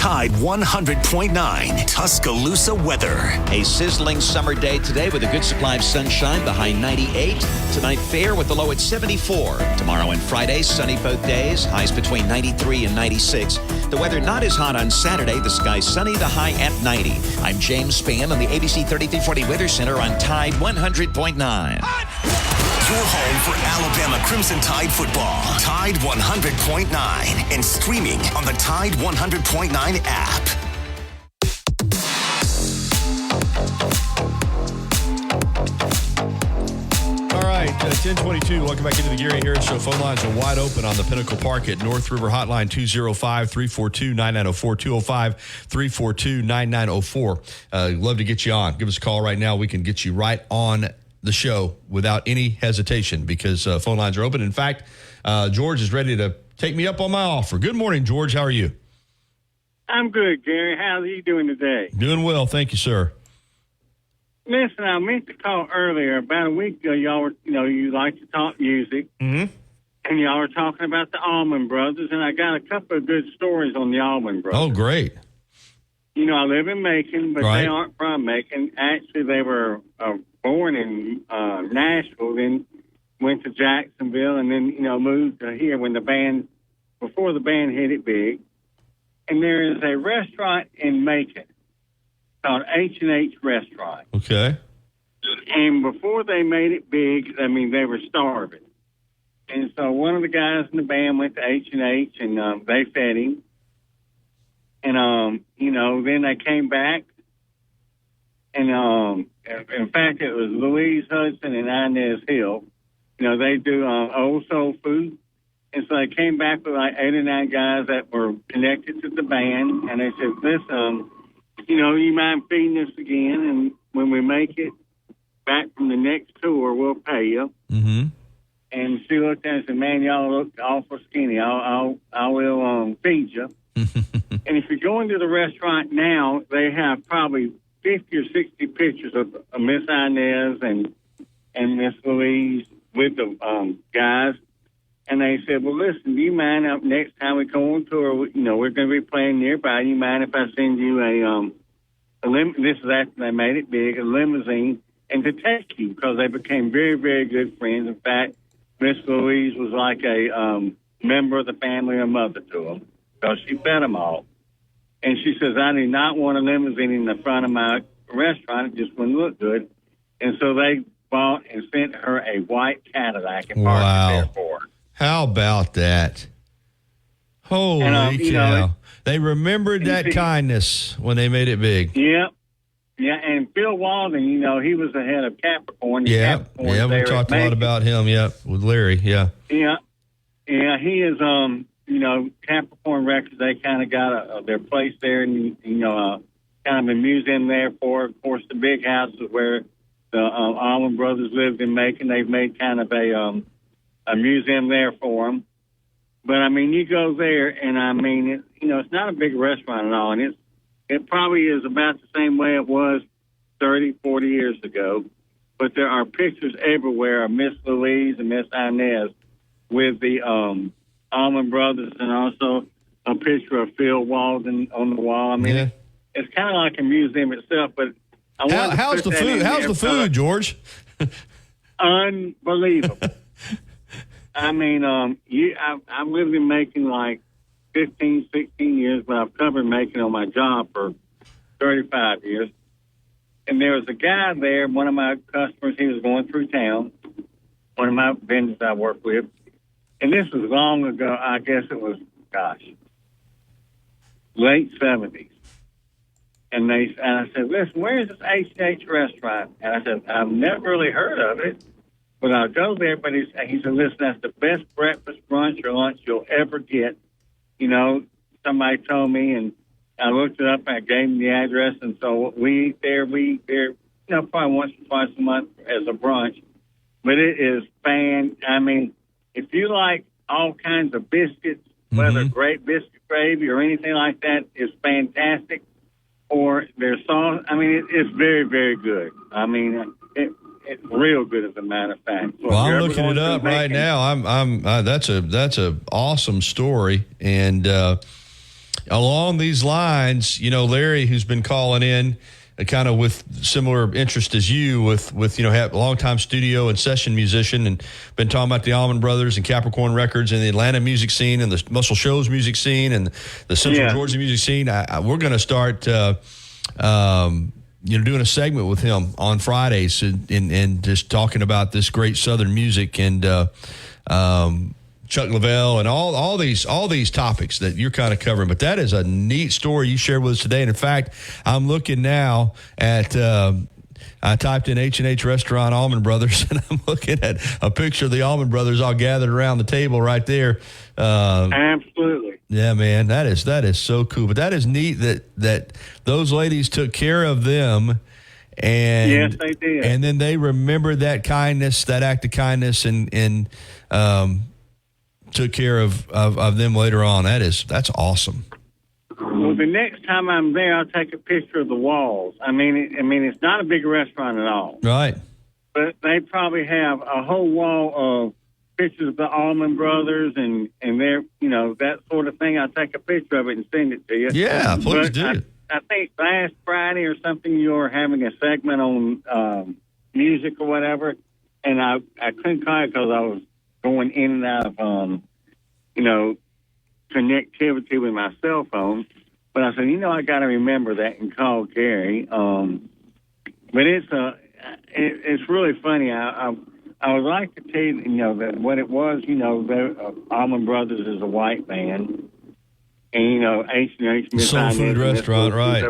Tide 100.9 Tuscaloosa weather. A sizzling summer day today with a good supply of sunshine, the high 98. Tonight, fair with the low at 74. Tomorrow and Friday, sunny both days, highs between 93 and 96. The weather not as hot on Saturday, the sky sunny, the high at 90. I'm James Spann on the ABC 3340 Weather Center on Tide 100.9. Your home for Alabama Crimson Tide football. Tide 100.9 and streaming on the Tide 100.9 app. All right, 10:22. Welcome back into the Gary Harris Show. Phone lines are wide open on the Pinnacle Park at North River Hotline 205-342-9904, 205-342-9904. Love to get you on. Give us a call right now. We can get you right on the show without any hesitation because phone lines are open. In fact, George is ready to take me up on my offer. Good morning, George. How are you? I'm good, Gary. How are you doing today? Doing well. Thank you, sir. Listen, I meant to call earlier. About a week ago, y'all were, you like to talk music. Mm-hmm. And y'all were talking about the Allman Brothers, and I got a couple of good stories on the Allman Brothers. Oh, great. I live in Macon, but Right. they aren't from Macon. Actually, they were born in Nashville, then went to Jacksonville, and then, moved to here before the band hit it big. And there is a restaurant in Macon called H&H Restaurant. Okay. And before they made it big, they were starving. And so one of the guys in the band went to H&H, and they fed him. And, then they came back. And, in fact, it was Louise Hudson and Inez Hill. They do old soul food. And so they came back with like 8 or 9 guys that were connected to the band. And they said, listen, you mind feeding us again? And when we make it back from the next tour, we'll pay you. Mm-hmm. And she looked at us and said, man, y'all look awful skinny. I will feed you. And if you go into the restaurant now, they have probably 50 or 60 pictures of Miss Inez and Miss Louise with the guys. And they said, well, listen, do you mind next time we go on tour, we're going to be playing nearby. Do you mind if I send you this is after they made it big, a limousine, and to take you? Because they became very, very good friends. In fact, Miss Louise was like a member of the family, a mother to them, because she fed them all. And she says, I do not want a limousine in the front of my restaurant. It just wouldn't look good. And so they bought and sent her a white Cadillac and parked it there for her. How about that? Holy cow. They remembered that kindness when they made it big. Yep. Yeah, and Phil Walden, he was the head of Capricorn. Yeah, we talked a lot about him, with Larry, Yeah, he is, Capricorn Records, they kind of got their place there, and, kind of a museum there for, of course, the big house is where the Allman Brothers lived in Macon. They've made kind of a museum there for them. But, you go there, and, it's not a big restaurant at all, and it probably is about the same way it was 30, 40 years ago. But there are pictures everywhere of Miss Louise and Miss Inez with the Allman Brothers, and also a picture of Phil Walden on the wall. It's kind of like a museum itself, but how's the food? How's the food, George? Unbelievable. I've lived in Macon like 15, 16 years, but I've covered Macon on my job for 35 years. And there was a guy there, one of my customers, he was going through town, one of my vendors I work with. And this was long ago. I guess it was, late 70s. And I said, listen, where is this H&H restaurant? And I said, I've never really heard of it, but I'll go there. But he said, listen, that's the best breakfast, brunch, or lunch you'll ever get. Somebody told me, and I looked it up, and I gave him the address, and so we eat there, probably once or twice a month as a brunch. But it is if you like all kinds of biscuits, whether great biscuit gravy or anything like that, is fantastic. Or their sauce, it's very, very good. It's real good, as a matter of fact. So well, I'm looking it up right now. That's a awesome story, and along these lines, Larry, who's been calling in kind of with similar interest as you with have a longtime studio and session musician, and been talking about the Allman Brothers and Capricorn Records and the Atlanta music scene and the Muscle Shoals music scene and the Central Georgia music scene. We're going to start, doing a segment with him on Fridays and just talking about this great Southern music and, Chuck Leavell and all these topics that you're kind of covering. But that is a neat story you shared with us today. And in fact, I'm looking now at I typed in H&H Restaurant Allman Brothers, and I'm looking at a picture of the Allman Brothers all gathered around the table right there. Absolutely. Yeah, man, that is so cool. But that is neat that those ladies took care of them. And yes, they did. And then they remembered that kindness, that act of kindness, and took care of them later on. That's awesome. Well, the next time I'm there, I'll take a picture of the walls. I mean, it's not a big restaurant at all. Right. But they probably have a whole wall of pictures of the Allman Brothers and their, that sort of thing. I'll take a picture of it and send it to you. Yeah, please do. I think last Friday or something, you were having a segment on music or whatever, and I couldn't call it because I was going in and out of, connectivity with my cell phone. But I said, I got to remember that and call Gary. But it's really funny. I would like to tell you, that what it was, the Allman Brothers is a white band. And, H&H Soul Food Restaurant, right.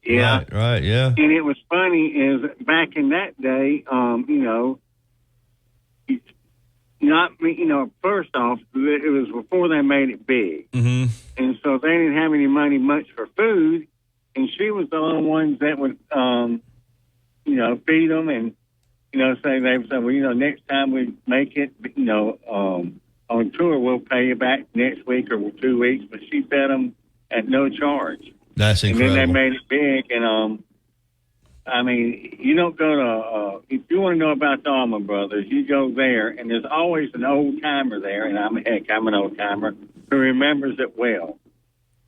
Yeah. Right, yeah. And it was funny is back in that day, not me, first off, it was before they made it big. Mm-hmm. And so they didn't have any money much for food. And she was the only ones that would, feed them and, say, they would say, well, next time we make it, on tour, we'll pay you back next week or 2 weeks. But she fed them at no charge. That's incredible. And then they made it big. And, you don't go to, if you want to know about the Allman Brothers, you go there, and there's always an old-timer there, and I'm an old-timer, who remembers it well.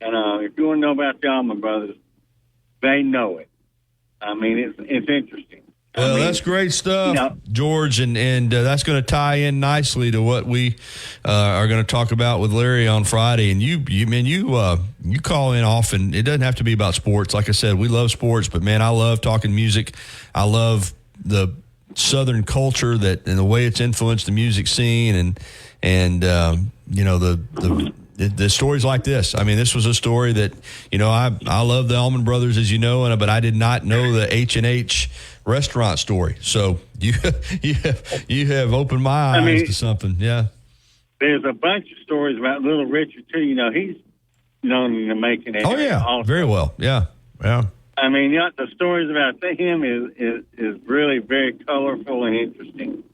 And if you want to know about the Allman Brothers, they know it. It's interesting. Well, that's great stuff, George, and that's going to tie in nicely to what we are going to talk about with Larry on Friday. And you call in often. It doesn't have to be about sports. Like I said, we love sports, but man, I love talking music. I love the Southern culture and the way it's influenced the music scene, and the stories like this. This was a story that I love the Allman Brothers, as you know, but I did not know the H&H Restaurant story. So you have opened my eyes to something. Yeah. There's a bunch of stories about Little Richard too. He's known to making it. Oh yeah, also. Very well. Yeah. The stories about him is really very colorful and interesting.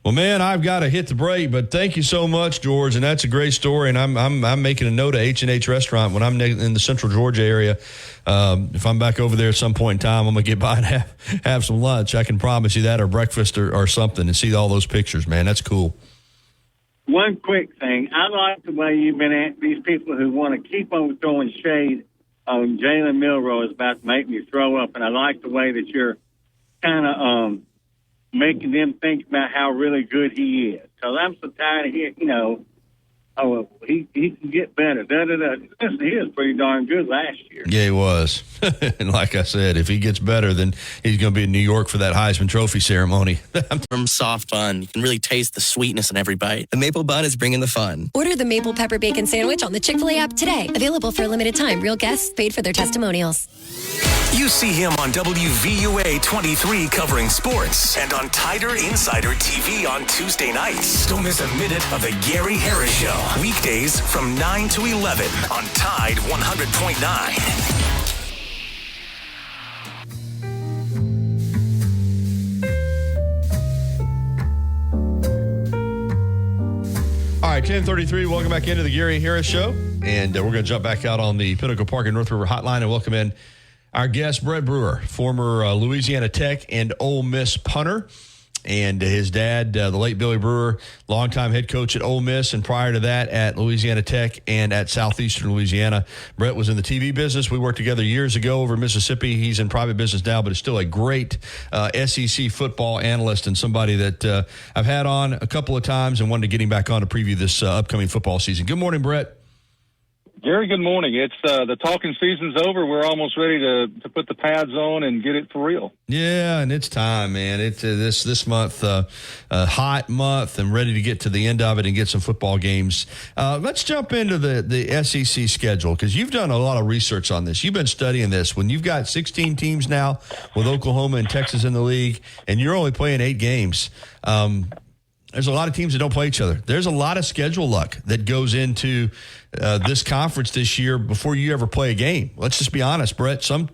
Well, man, I've got to hit the break, but thank you so much, George, and that's a great story. And I'm making a note of H&H Restaurant when I'm in the Central Georgia area. If I'm back over there at some point in time, I'm gonna get by and have some lunch. I can promise you that, or breakfast, or something, and see all those pictures. Man, that's cool. One quick thing, I like the way you've been at these people who want to keep on throwing shade on Jalen Milroe is about to make me throw up, and I like the way that you're kind of making them think about how really good he is. Because I'm so tired of hearing, he can get better. Listen, he was pretty darn good last year. Yeah, he was. And like I said, if he gets better, then he's going to be in New York for that Heisman Trophy ceremony. From soft bun, you can really taste the sweetness in every bite. The Maple Bun is bringing the fun. Order the Maple Pepper Bacon Sandwich on the Chick-fil-A app today. Available for a limited time. Real guests paid for their testimonials. You see him on WVUA 23 covering sports and on Tider Insider TV on Tuesday nights. Don't miss a minute of the Gary Harris Show. Weekdays from 9 to 11 on Tide 100.9. All right, 10:33. Welcome back into the Gary Harris Show. And we're going to jump back out on the Pinnacle Park and North River Hotline and welcome in our guest, Brett Brewer, former Louisiana Tech and Ole Miss punter. And his dad, the late Billy Brewer, longtime head coach at Ole Miss, and prior to that at Louisiana Tech and at Southeastern Louisiana. Brett was in the TV business. We worked together years ago over in Mississippi. He's in private business now, but is still a great SEC football analyst and somebody that I've had on a couple of times and wanted to get him back on to preview this upcoming football season. Good morning, Brett. Gary, good morning. It's the talking season's over. We're almost ready to put the pads on and get it for real. Yeah, and it's time, man. It's this month, a hot month, and ready to get to the end of it and get some football games. Let's jump into the SEC schedule, because you've done a lot of research on this. You've been studying this. When you've got 16 teams now with Oklahoma and Texas in the league, and you're only playing 8 games, there's a lot of teams that don't play each other. There's a lot of schedule luck that goes into this conference this year before you ever play a game. Let's just be honest, Brett. Some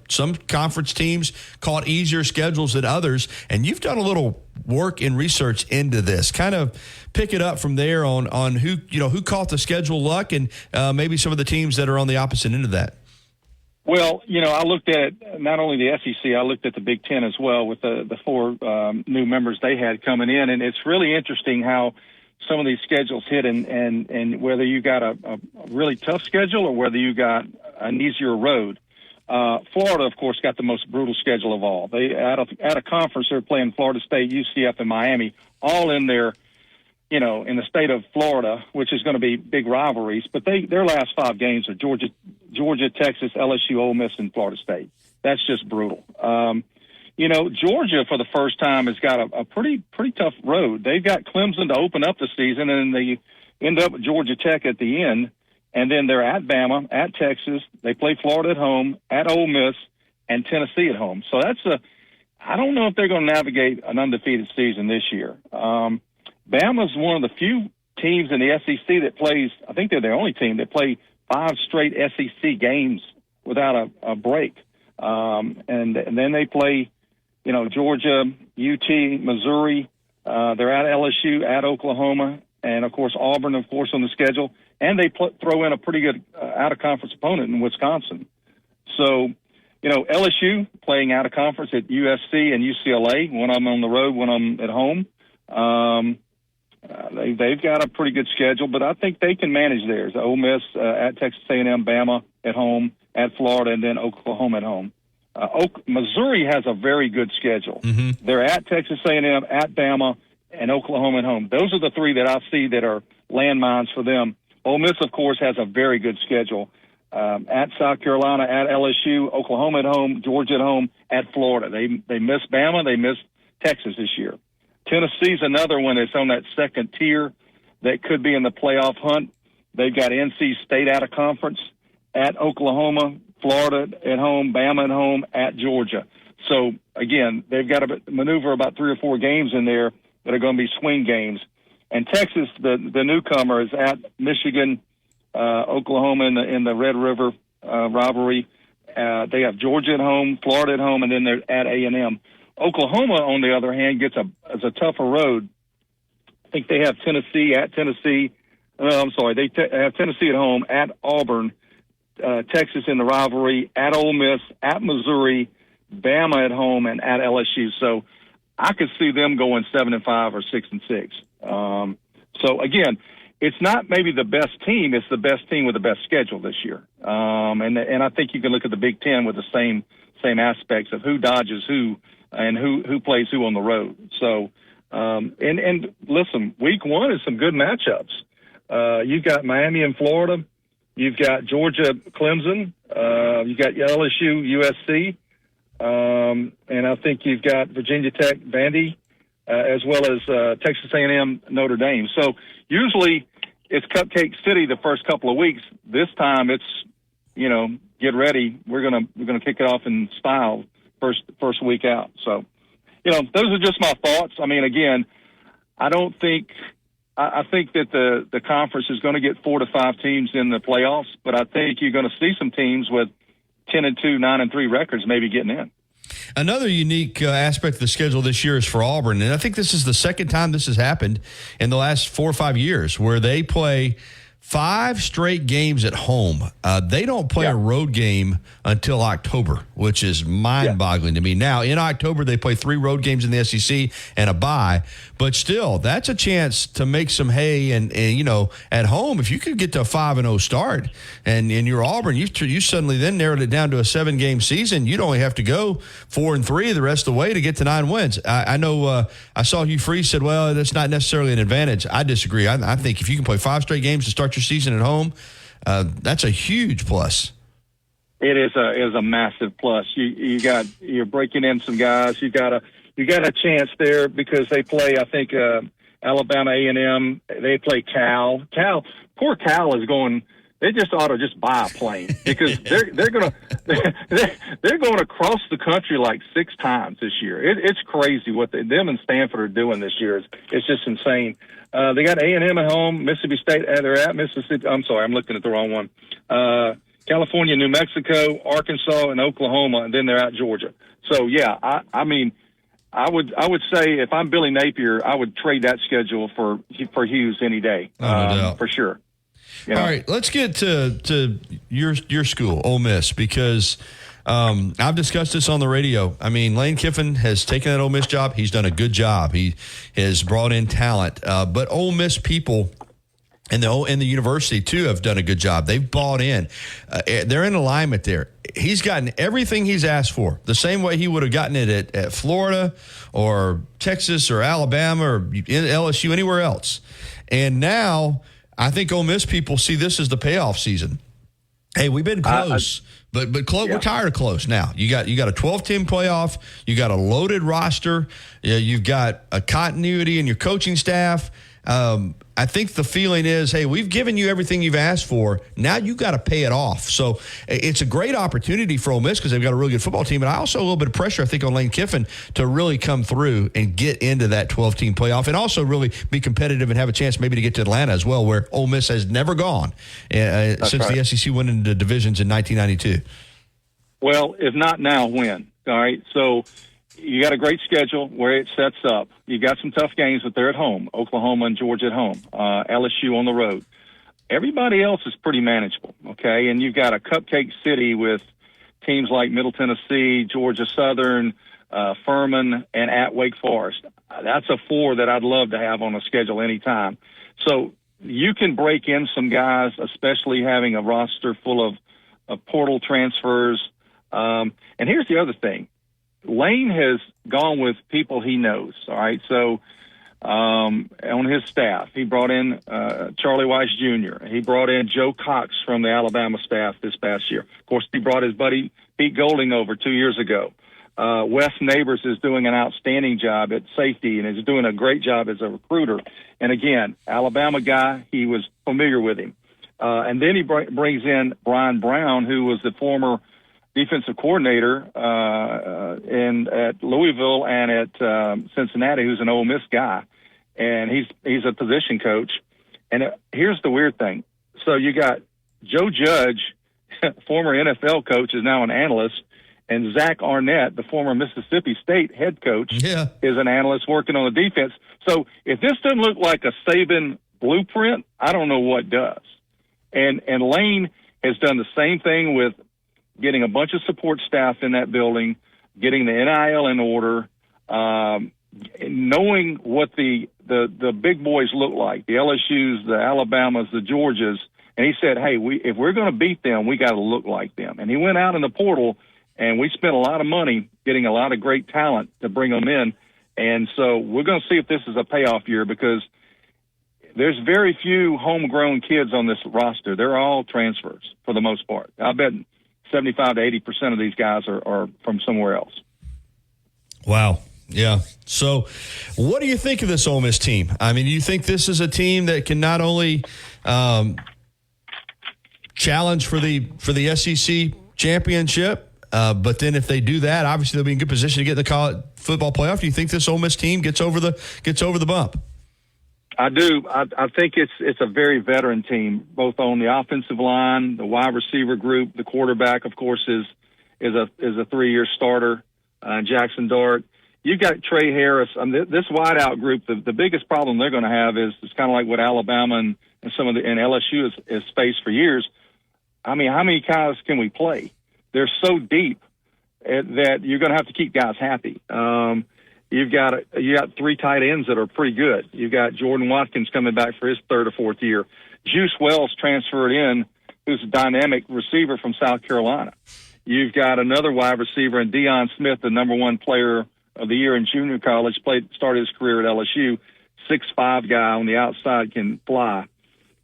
conference teams caught easier schedules than others, and you've done a little work and research into this. Kind of pick it up from there on who caught the schedule luck and maybe some of the teams that are on the opposite end of that. Well, I looked at not only the SEC, I looked at the Big Ten as well with the 4 new members they had coming in. And it's really interesting how some of these schedules hit and whether you got a really tough schedule or whether you got an easier road. Florida, of course, got the most brutal schedule of all. They at a conference, they're playing Florida State, UCF, and Miami, all in their in the state of Florida, which is going to be big rivalries. But their last 5 games are Georgia, Texas, LSU, Ole Miss, and Florida State. That's just brutal. Georgia, for the first time, has got a pretty tough road. They've got Clemson to open up the season, and they end up at Georgia Tech at the end. And then they're at Bama, at Texas. They play Florida at home, at Ole Miss, and Tennessee at home. So I don't know if they're going to navigate an undefeated season this year. Bama's one of the few teams in the SEC that plays, I think they're the only team that play 5 straight SEC games without a break. And then they play, Georgia, UT, Missouri. They're at LSU, at Oklahoma, and, of course, Auburn, of course, on the schedule. And they throw in a pretty good out-of-conference opponent in Wisconsin. So, LSU playing out-of-conference at USC and UCLA, one of them on the road, one of them at home. They've got a pretty good schedule, but I think they can manage theirs. Ole Miss at Texas A&M, Bama at home, at Florida, and then Oklahoma at home. Missouri has a very good schedule. Mm-hmm. They're at Texas A&M, at Bama, and Oklahoma at home. Those are the 3 that I see that are landmines for them. Ole Miss, of course, has a very good schedule. At South Carolina, at LSU, Oklahoma at home, Georgia at home, at Florida. They miss Bama, they miss Texas this year. Tennessee's another one that's on that second tier that could be in the playoff hunt. They've got NC State out of conference, at Oklahoma, Florida at home, Bama at home, at Georgia. So, again, they've got to maneuver about 3 or 4 games in there that are going to be swing games. And Texas, the newcomer, is at Michigan, Oklahoma in the Red River rivalry. They have Georgia at home, Florida at home, and then they're at A&M. Oklahoma, on the other hand, gets a tougher road. I think they have Tennessee at Tennessee. They have Tennessee at home, at Auburn, Texas in the rivalry, at Ole Miss, at Missouri, Bama at home, and at LSU. So I could see them going 7-5 or 6-6. So again, it's not maybe the best team; it's the best team with the best schedule this year. And I think you can look at the Big Ten with the same aspects of who dodges who and who plays who on the road. So, and listen, week 1 is some good matchups. You've got Miami and Florida. You've got Georgia, Clemson. You've got LSU, USC. And I think you've got Virginia Tech, Vandy, as well as Texas A&M, Notre Dame. So usually it's Cupcake City the first couple of weeks. This time it's, get ready. We're gonna kick it off in style first week out. So, those are just my thoughts. I mean, again, I think that the conference is going to get 4 to 5 teams in the playoffs, but I think you're going to see some teams with 10-2, 9-3 records maybe getting in. Another unique aspect of the schedule this year is for Auburn, and I think this is the second time this has happened in the last 4 or 5 years, where they play 5 straight games at home. They don't play a road game until October, which is mind-boggling to me. Now, in October, they play 3 road games in the SEC and a bye, but still, that's a chance to make some hay. And you know, at home, if you could get to a 5-0 start, and you're Auburn, you suddenly then narrowed it down to a 7-game season. You'd only have to go 4-3 the rest of the way to get to 9 wins. I know I saw Hugh Freeze said, well, that's not necessarily an advantage. I disagree. I think if you can play 5 straight games to start your season at home, that's a huge plus. It is a massive plus. You're breaking in some guys. You got a chance there because they play. I think Alabama A&M. They play Cal. Poor Cal is going. They just ought to just buy a plane because they're going across the country like 6 times this year. It's crazy what them and Stanford are doing this year. It's just insane. They got A&M at home, Mississippi State. They're at Mississippi. I'm sorry, I'm looking at the wrong one. California, New Mexico, Arkansas, and Oklahoma, and then they're at Georgia. So yeah, I mean, I would say if I'm Billy Napier, I would trade that schedule for Hughes any day, for sure. You know? All right, let's get to your school, Ole Miss, because I've discussed this on the radio. I mean, Lane Kiffin has taken that Ole Miss job. He's done a good job. He has brought in talent. But Ole Miss people and the university, too, have done a good job. They've bought in. They're in alignment there. He's gotten everything he's asked for, the same way he would have gotten it at Florida or Texas or Alabama or LSU, anywhere else. And now I think Ole Miss people see this as the payoff season. Hey, we've been close, but close. Yeah. We're tired of close now. You got a 12-team playoff. You got a loaded roster. You've got a continuity in your coaching staff. I think the feeling is, hey, we've given you everything you've asked for. Now you got to pay it off. So it's a great opportunity for Ole Miss because they've got a really good football team. And I also a little bit of pressure, I think, on Lane Kiffin to really come through and get into that 12-team playoff and also really be competitive and have a chance maybe to get to Atlanta as well, where Ole Miss has never gone since the SEC went into divisions in 1992. Well, if not now, when? All right, so you got a great schedule where it sets up. You got some tough games, but they're at home. Oklahoma and Georgia at home. LSU on the road. Everybody else is pretty manageable, okay? And you've got a cupcake city with teams like Middle Tennessee, Georgia Southern, Furman, and at Wake Forest. That's a 4 that I'd love to have on a schedule anytime. So you can break in some guys, especially having a roster full of portal transfers. And here's the other thing. Lane has gone with people he knows, all right? So on his staff, he brought in Charlie Weiss Jr. He brought in Joe Cox from the Alabama staff this past year. Of course, he brought his buddy Pete Golding over 2 years ago. Wes Neighbors is doing an outstanding job at safety and is doing a great job as a recruiter. And again, Alabama guy, he was familiar with him. And then he brings in Brian Brown, who was the former defensive coordinator at Louisville and at Cincinnati, who's an Ole Miss guy, and he's a position coach. And here's the weird thing: so you got Joe Judge, former NFL coach, is now an analyst, and Zach Arnett, the former Mississippi State head coach, is an analyst working on the defense. So if this doesn't look like a Saban blueprint, I don't know what does. And Lane has done the same thing with getting a bunch of support staff in that building, getting the NIL in order, knowing what the big boys look like, the LSUs, the Alabamas, the Georgias. And he said, hey, if we're going to beat them, we got to look like them. And he went out in the portal, and we spent a lot of money getting a lot of great talent to bring them in. And so we're going to see if this is a payoff year because there's very few homegrown kids on this roster. They're all transfers for the most part. I bet 75 to 80% of these guys are from somewhere else. Wow. Yeah. So what do you think of this Ole Miss team? I mean, do you think this is a team that can not only challenge for the SEC championship, but then if they do that, obviously they'll be in good position to get in the college football playoff. Do you think this Ole Miss team gets over the bump? I do. I think it's a very veteran team, both on the offensive line, the wide receiver group, the quarterback, of course, is a 3-year starter, Jackson Dart. you've got Trey Harris. This wideout group, the biggest problem they're going to have is it's kind of like what Alabama and some of the and LSU has faced for years. I mean, how many guys can we play? They're so deep that you're going to have to keep guys happy. You got 3 tight ends that are pretty good. You've got Jordan Watkins coming back for his 3rd or 4th year. Juice Wells transferred in, who's a dynamic receiver from South Carolina. You've got another wide receiver in Deion Smith, the number 1 player of the year in junior college, started his career at LSU. 6'5" guy on the outside, can fly.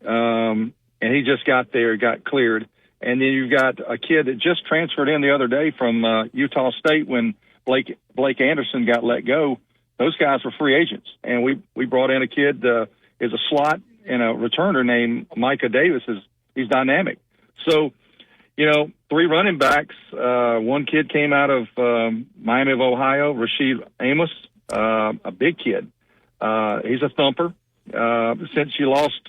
And he just got cleared. And then you've got a kid that just transferred in the other day from Utah State when Blake Anderson got let go. Those guys were free agents. And we brought in a kid as a slot and a returner named Micah Davis. He's dynamic. So, 3 running backs. 1 kid came out of Miami of Ohio, Rasheed Amos, a big kid. He's a thumper. Since you lost,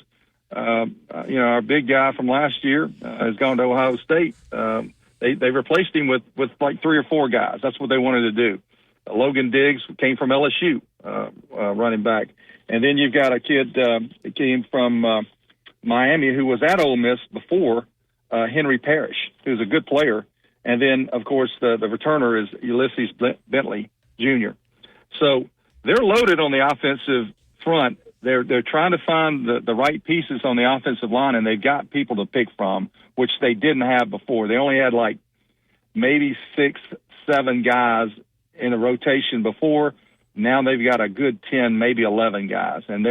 our big guy from last year has gone to Ohio State. They replaced him with like 3 or 4 guys. That's what they wanted to do. Logan Diggs came from LSU, running back. And then you've got a kid that came from Miami who was at Ole Miss before, Henry Parrish, who's a good player. And then, of course, the returner is Ulysses Bentley Jr. So they're loaded on the offensive front. They're trying to find the right pieces on the offensive line, and they've got people to pick from, which they didn't have before. They only had like maybe 6, 7 guys in a rotation before. Now they've got a good 10, maybe 11 guys, and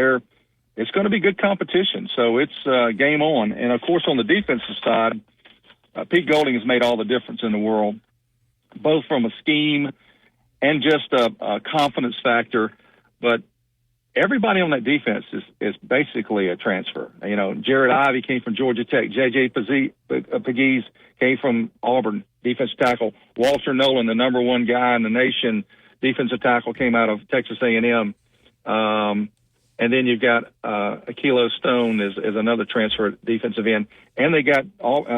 it's going to be good competition. So it's game on. And, of course, on the defensive side, Pete Golding has made all the difference in the world, both from a scheme and just a confidence factor. But everybody on that defense is basically a transfer. Jared Ivey came from Georgia Tech. J.J. Pegues came from Auburn, defensive tackle. Walter Nolan, the number 1 guy in the nation, defensive tackle, came out of Texas A&M. And then you've got Akilo Stone is another transfer at defensive end. And they got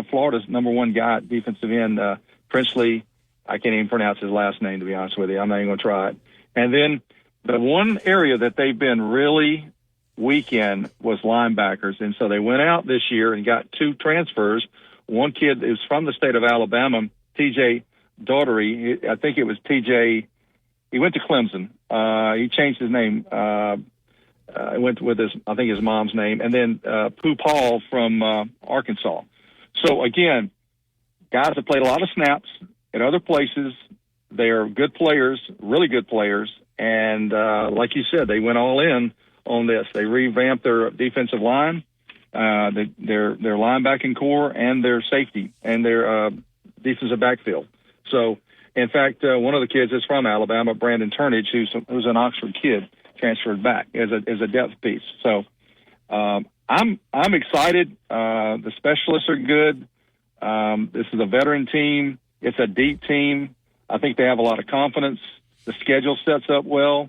Florida's number 1 guy at defensive end, Princely. I can't even pronounce his last name, to be honest with you. I'm not even going to try it. And then the one area that they've been really weak in was linebackers. And so they went out this year and got 2 transfers. One kid is from the state of Alabama, T.J. Daugherty. I think it was T.J. He went to Clemson. He changed his name. He went with his mom's name. And then Pooh Paul from Arkansas. So, again, guys have played a lot of snaps at other places. They are good players, really good players. And like you said, they went all in on this. They revamped their defensive line, their linebacking core, and their safety, and their defensive backfield. So, in fact, one of the kids is from Alabama, Brandon Turnage, who's an Oxford kid, transferred back as a depth piece. So, I'm excited. The specialists are good. This is a veteran team. It's a deep team. I think they have a lot of confidence. The schedule sets up well.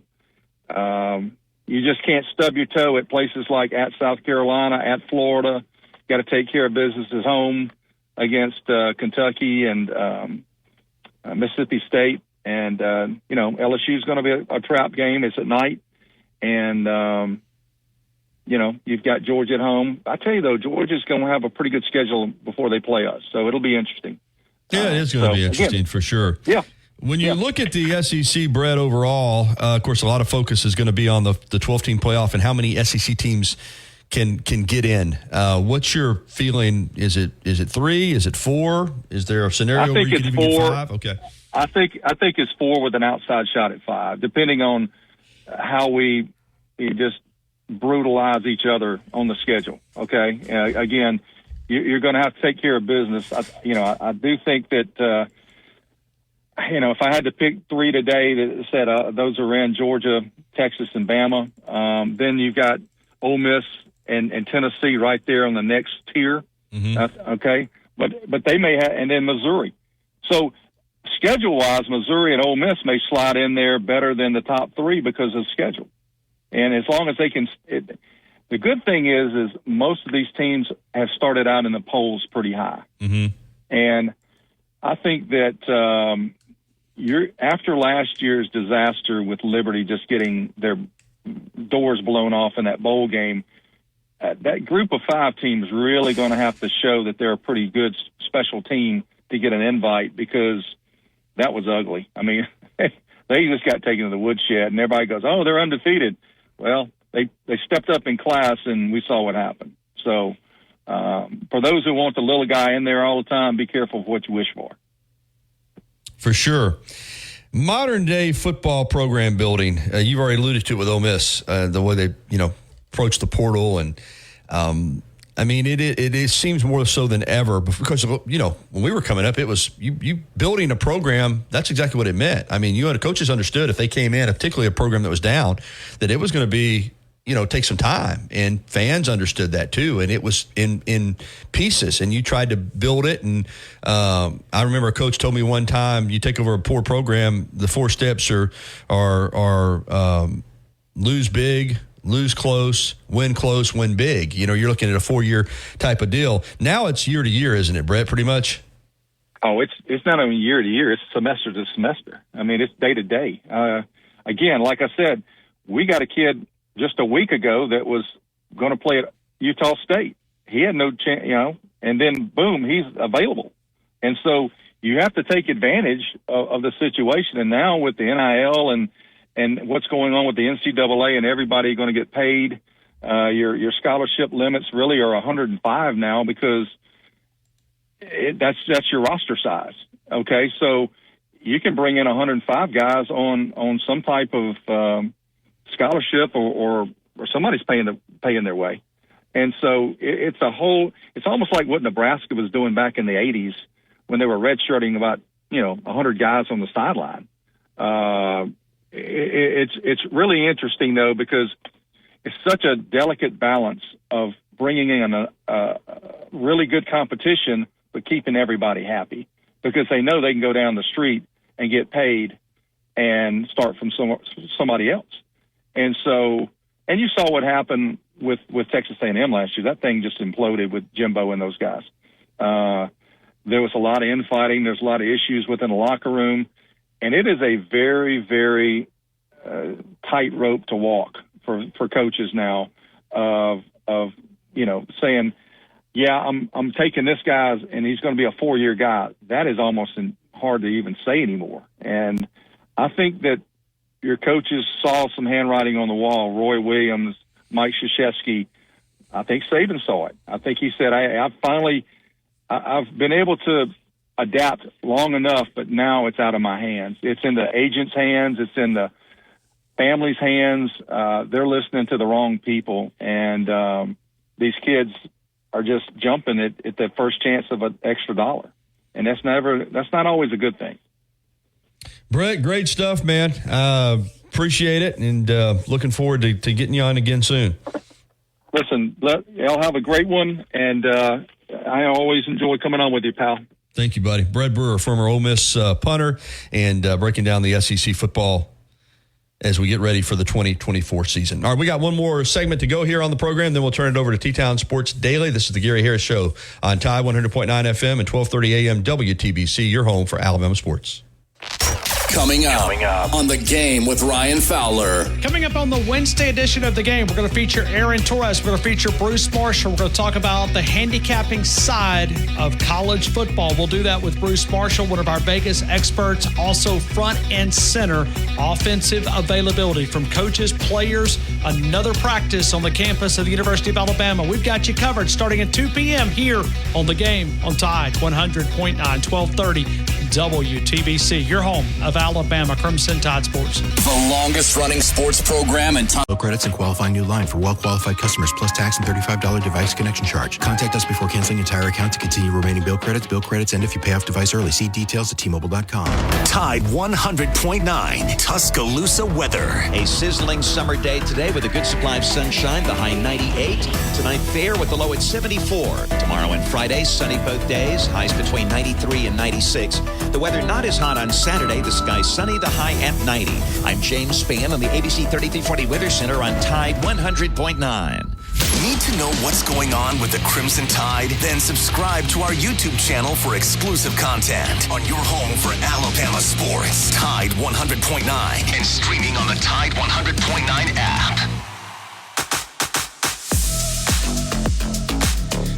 You just can't stub your toe at places like at South Carolina, at Florida. Got to take care of business at home against Kentucky and Mississippi State. And, LSU is going to be a trap game. It's at night. And, you've got Georgia at home. I tell you, though, Georgia's going to have a pretty good schedule before they play us. So it'll be interesting. Yeah, it is going to be interesting for sure. Yeah. When you look at the SEC, Brett, overall, of course, a lot of focus is going to be on the 12-team playoff and how many SEC teams can get in. What's your feeling? Is it 3? Is it 4? Is there a scenario where you could even get 5? Okay. I think it's 4 with an outside shot at 5, depending on how we just brutalize each other on the schedule. Okay. Again, you're going to have to take care of business. I do think that. If I had to pick 3 today that said those are in Georgia, Texas, and Bama, then you've got Ole Miss and Tennessee right there on the next tier. Mm-hmm. Okay, but they may have, and then Missouri. So schedule-wise, Missouri and Ole Miss may slide in there better than the top 3 because of schedule. And as long as they can, the good thing is most of these teams have started out in the polls pretty high, mm-hmm. And I think that. you're after last year's disaster with Liberty just getting their doors blown off in that bowl game. That group of 5 teams really going to have to show that they're a pretty good special team to get an invite, because that was ugly. I mean, they just got taken to the woodshed, and everybody goes, "Oh, they're undefeated." Well, they stepped up in class, and we saw what happened. So for those who want the little guy in there all the time, be careful of what you wish for. For sure. Modern day football program building. You've already alluded to it with Ole Miss, the way they, approach the portal. And, I mean, it seems more so than ever because, when we were coming up, it was you building a program. That's exactly what it meant. I mean, the coaches understood if they came in, particularly a program that was down, that it was going to be, take some time, and fans understood that too. And it was in pieces, and you tried to build it. And I remember a coach told me one time, you take over a poor program, the 4 steps are lose big, lose close, win big. You're looking at a 4-year type of deal. Now it's year to year, isn't it, Brett, pretty much? Oh, it's not only year to year, it's semester to semester. I mean, it's day to day. Again, like I said, we got a kid just a week ago that was going to play at Utah State. He had no chance, and then boom, he's available. And so you have to take advantage of the situation. And now with the NIL and what's going on with the NCAA and everybody going to get paid, your scholarship limits really are 105 now, because that's your roster size. Okay, so you can bring in 105 guys on some type of scholarship, or somebody's paying their way. And so it's almost like what Nebraska was doing back in the 80s when they were redshirting about 100 guys on the sideline. It's really interesting though, because it's such a delicate balance of bringing in a really good competition but keeping everybody happy, because they know they can go down the street and get paid and start from somebody else. And so, and you saw what happened with Texas A&M last year. That thing just imploded with Jimbo and those guys. There was a lot of infighting. There's a lot of issues within the locker room. And it is a very, very tight rope to walk for coaches now of saying, yeah, I'm taking this guy and he's going to be a 4-year guy. That is almost hard to even say anymore. And I think that your coaches saw some handwriting on the wall. Roy Williams, Mike Krzyzewski. I think Saban saw it. I think he said, I've been able to adapt long enough, but now it's out of my hands. It's in the agent's hands. It's in the family's hands. They're listening to the wrong people. And these kids are just jumping at the first chance of an extra dollar. And that's not always a good thing. Brett, great stuff, man. Appreciate it, and looking forward to getting you on again soon. Listen, y'all have a great one, and I always enjoy coming on with you, pal. Thank you, buddy. Brett Brewer, former Ole Miss punter, and breaking down the SEC football as we get ready for the 2024 season. All right, we got one more segment to go here on the program, then we'll turn it over to T-Town Sports Daily. This is the Gary Harris Show on Tide 100.9 FM and 1230 AM WTBC, your home for Alabama sports. Coming up on The Game with Ryan Fowler. Coming up on the Wednesday edition of The Game, we're going to feature Aaron Torres. We're going to feature Bruce Marshall. We're going to talk about the handicapping side of college football. We'll do that with Bruce Marshall, one of our Vegas experts. Also front and center offensive availability from coaches, players, another practice on the campus of the University of Alabama. We've got you covered starting at 2 p.m. here on The Game on Tide 100.9, 1230 WTBC, your home of Alabama Crimson Tide Sports. The longest running sports program in time. Low credits and qualifying new line for well-qualified customers plus tax and $35 device connection charge. Contact us before canceling entire account to continue remaining bill credits end if you pay off device early. See details at T-Mobile.com. Tide 100.9 Tuscaloosa weather. A sizzling summer day today with a good supply of sunshine, the high 98. Tonight fair with the low at 74. Tomorrow and Friday, sunny both days, highs between 93 and 96. The weather not as hot on Saturday, the sky sunny, the high at 90. I'm James Spann on the ABC 3340 Weather Center on Tide 100.9. Need to know what's going on with the Crimson Tide? Then subscribe to our YouTube channel for exclusive content on your home for Alabama sports. Tide 100.9 and streaming on the Tide 100.9 app.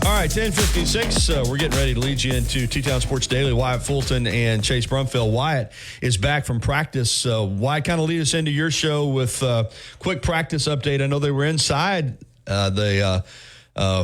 All right, 10:56. We're getting ready to lead you into T-Town Sports Daily. Wyatt Fulton and Chase Brumfield. Wyatt is back from practice. Wyatt, kind of lead us into your show with a quick practice update. I know they were inside the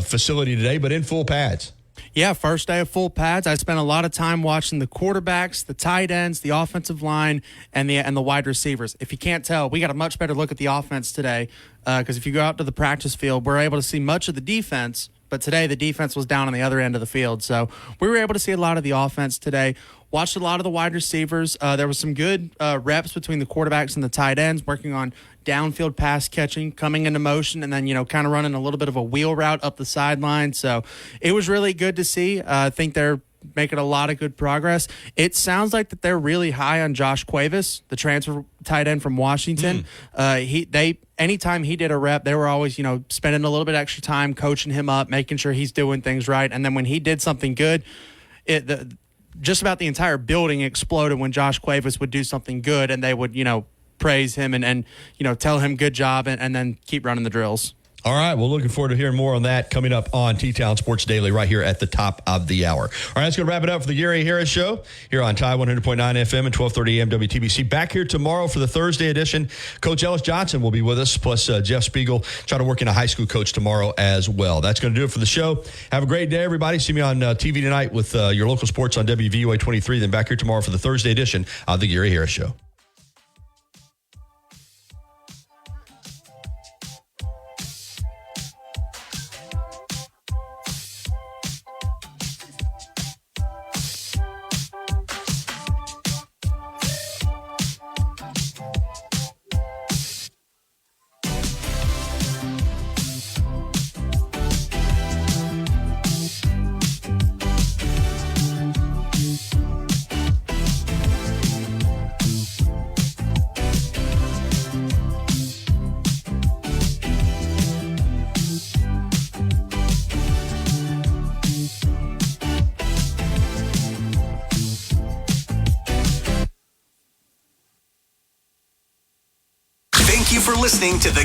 facility today, but in full pads. Yeah, first day of full pads. I spent a lot of time watching the quarterbacks, the tight ends, the offensive line, and the wide receivers. If you can't tell, we got a much better look at the offense today because if you go out to the practice field, we're able to see much of the defense. But today, the defense was down on the other end of the field. So we were able to see a lot of the offense today. Watched a lot of the wide receivers. There was some good reps between the quarterbacks and the tight ends, working on downfield pass catching, coming into motion, and then, kind of running a little bit of a wheel route up the sideline. So it was really good to see. I think they're making a lot of good progress. It sounds like that they're really high on Josh Cuevas, the transfer tight end from Washington. Anytime he did a rep, they were always, spending a little bit extra time coaching him up, making sure he's doing things right. And then when he did something good, just about the entire building exploded when Josh Cuevas would do something good, and they would, praise him and tell him good job and then keep running the drills. All right, well, looking forward to hearing more on that coming up on T-Town Sports Daily right here at the top of the hour. All right, that's going to wrap it up for the Gary Harris Show here on Tide 100.9 FM and 1230 AM WTBC. Back here tomorrow for the Thursday edition. Coach Ellis Johnson will be with us, plus Jeff Spiegel. Try to work in a high school coach tomorrow as well. That's going to do it for the show. Have a great day, everybody. See me on TV tonight with your local sports on WVUA 23. Then back here tomorrow for the Thursday edition of the Gary Harris Show. Thank you for listening to the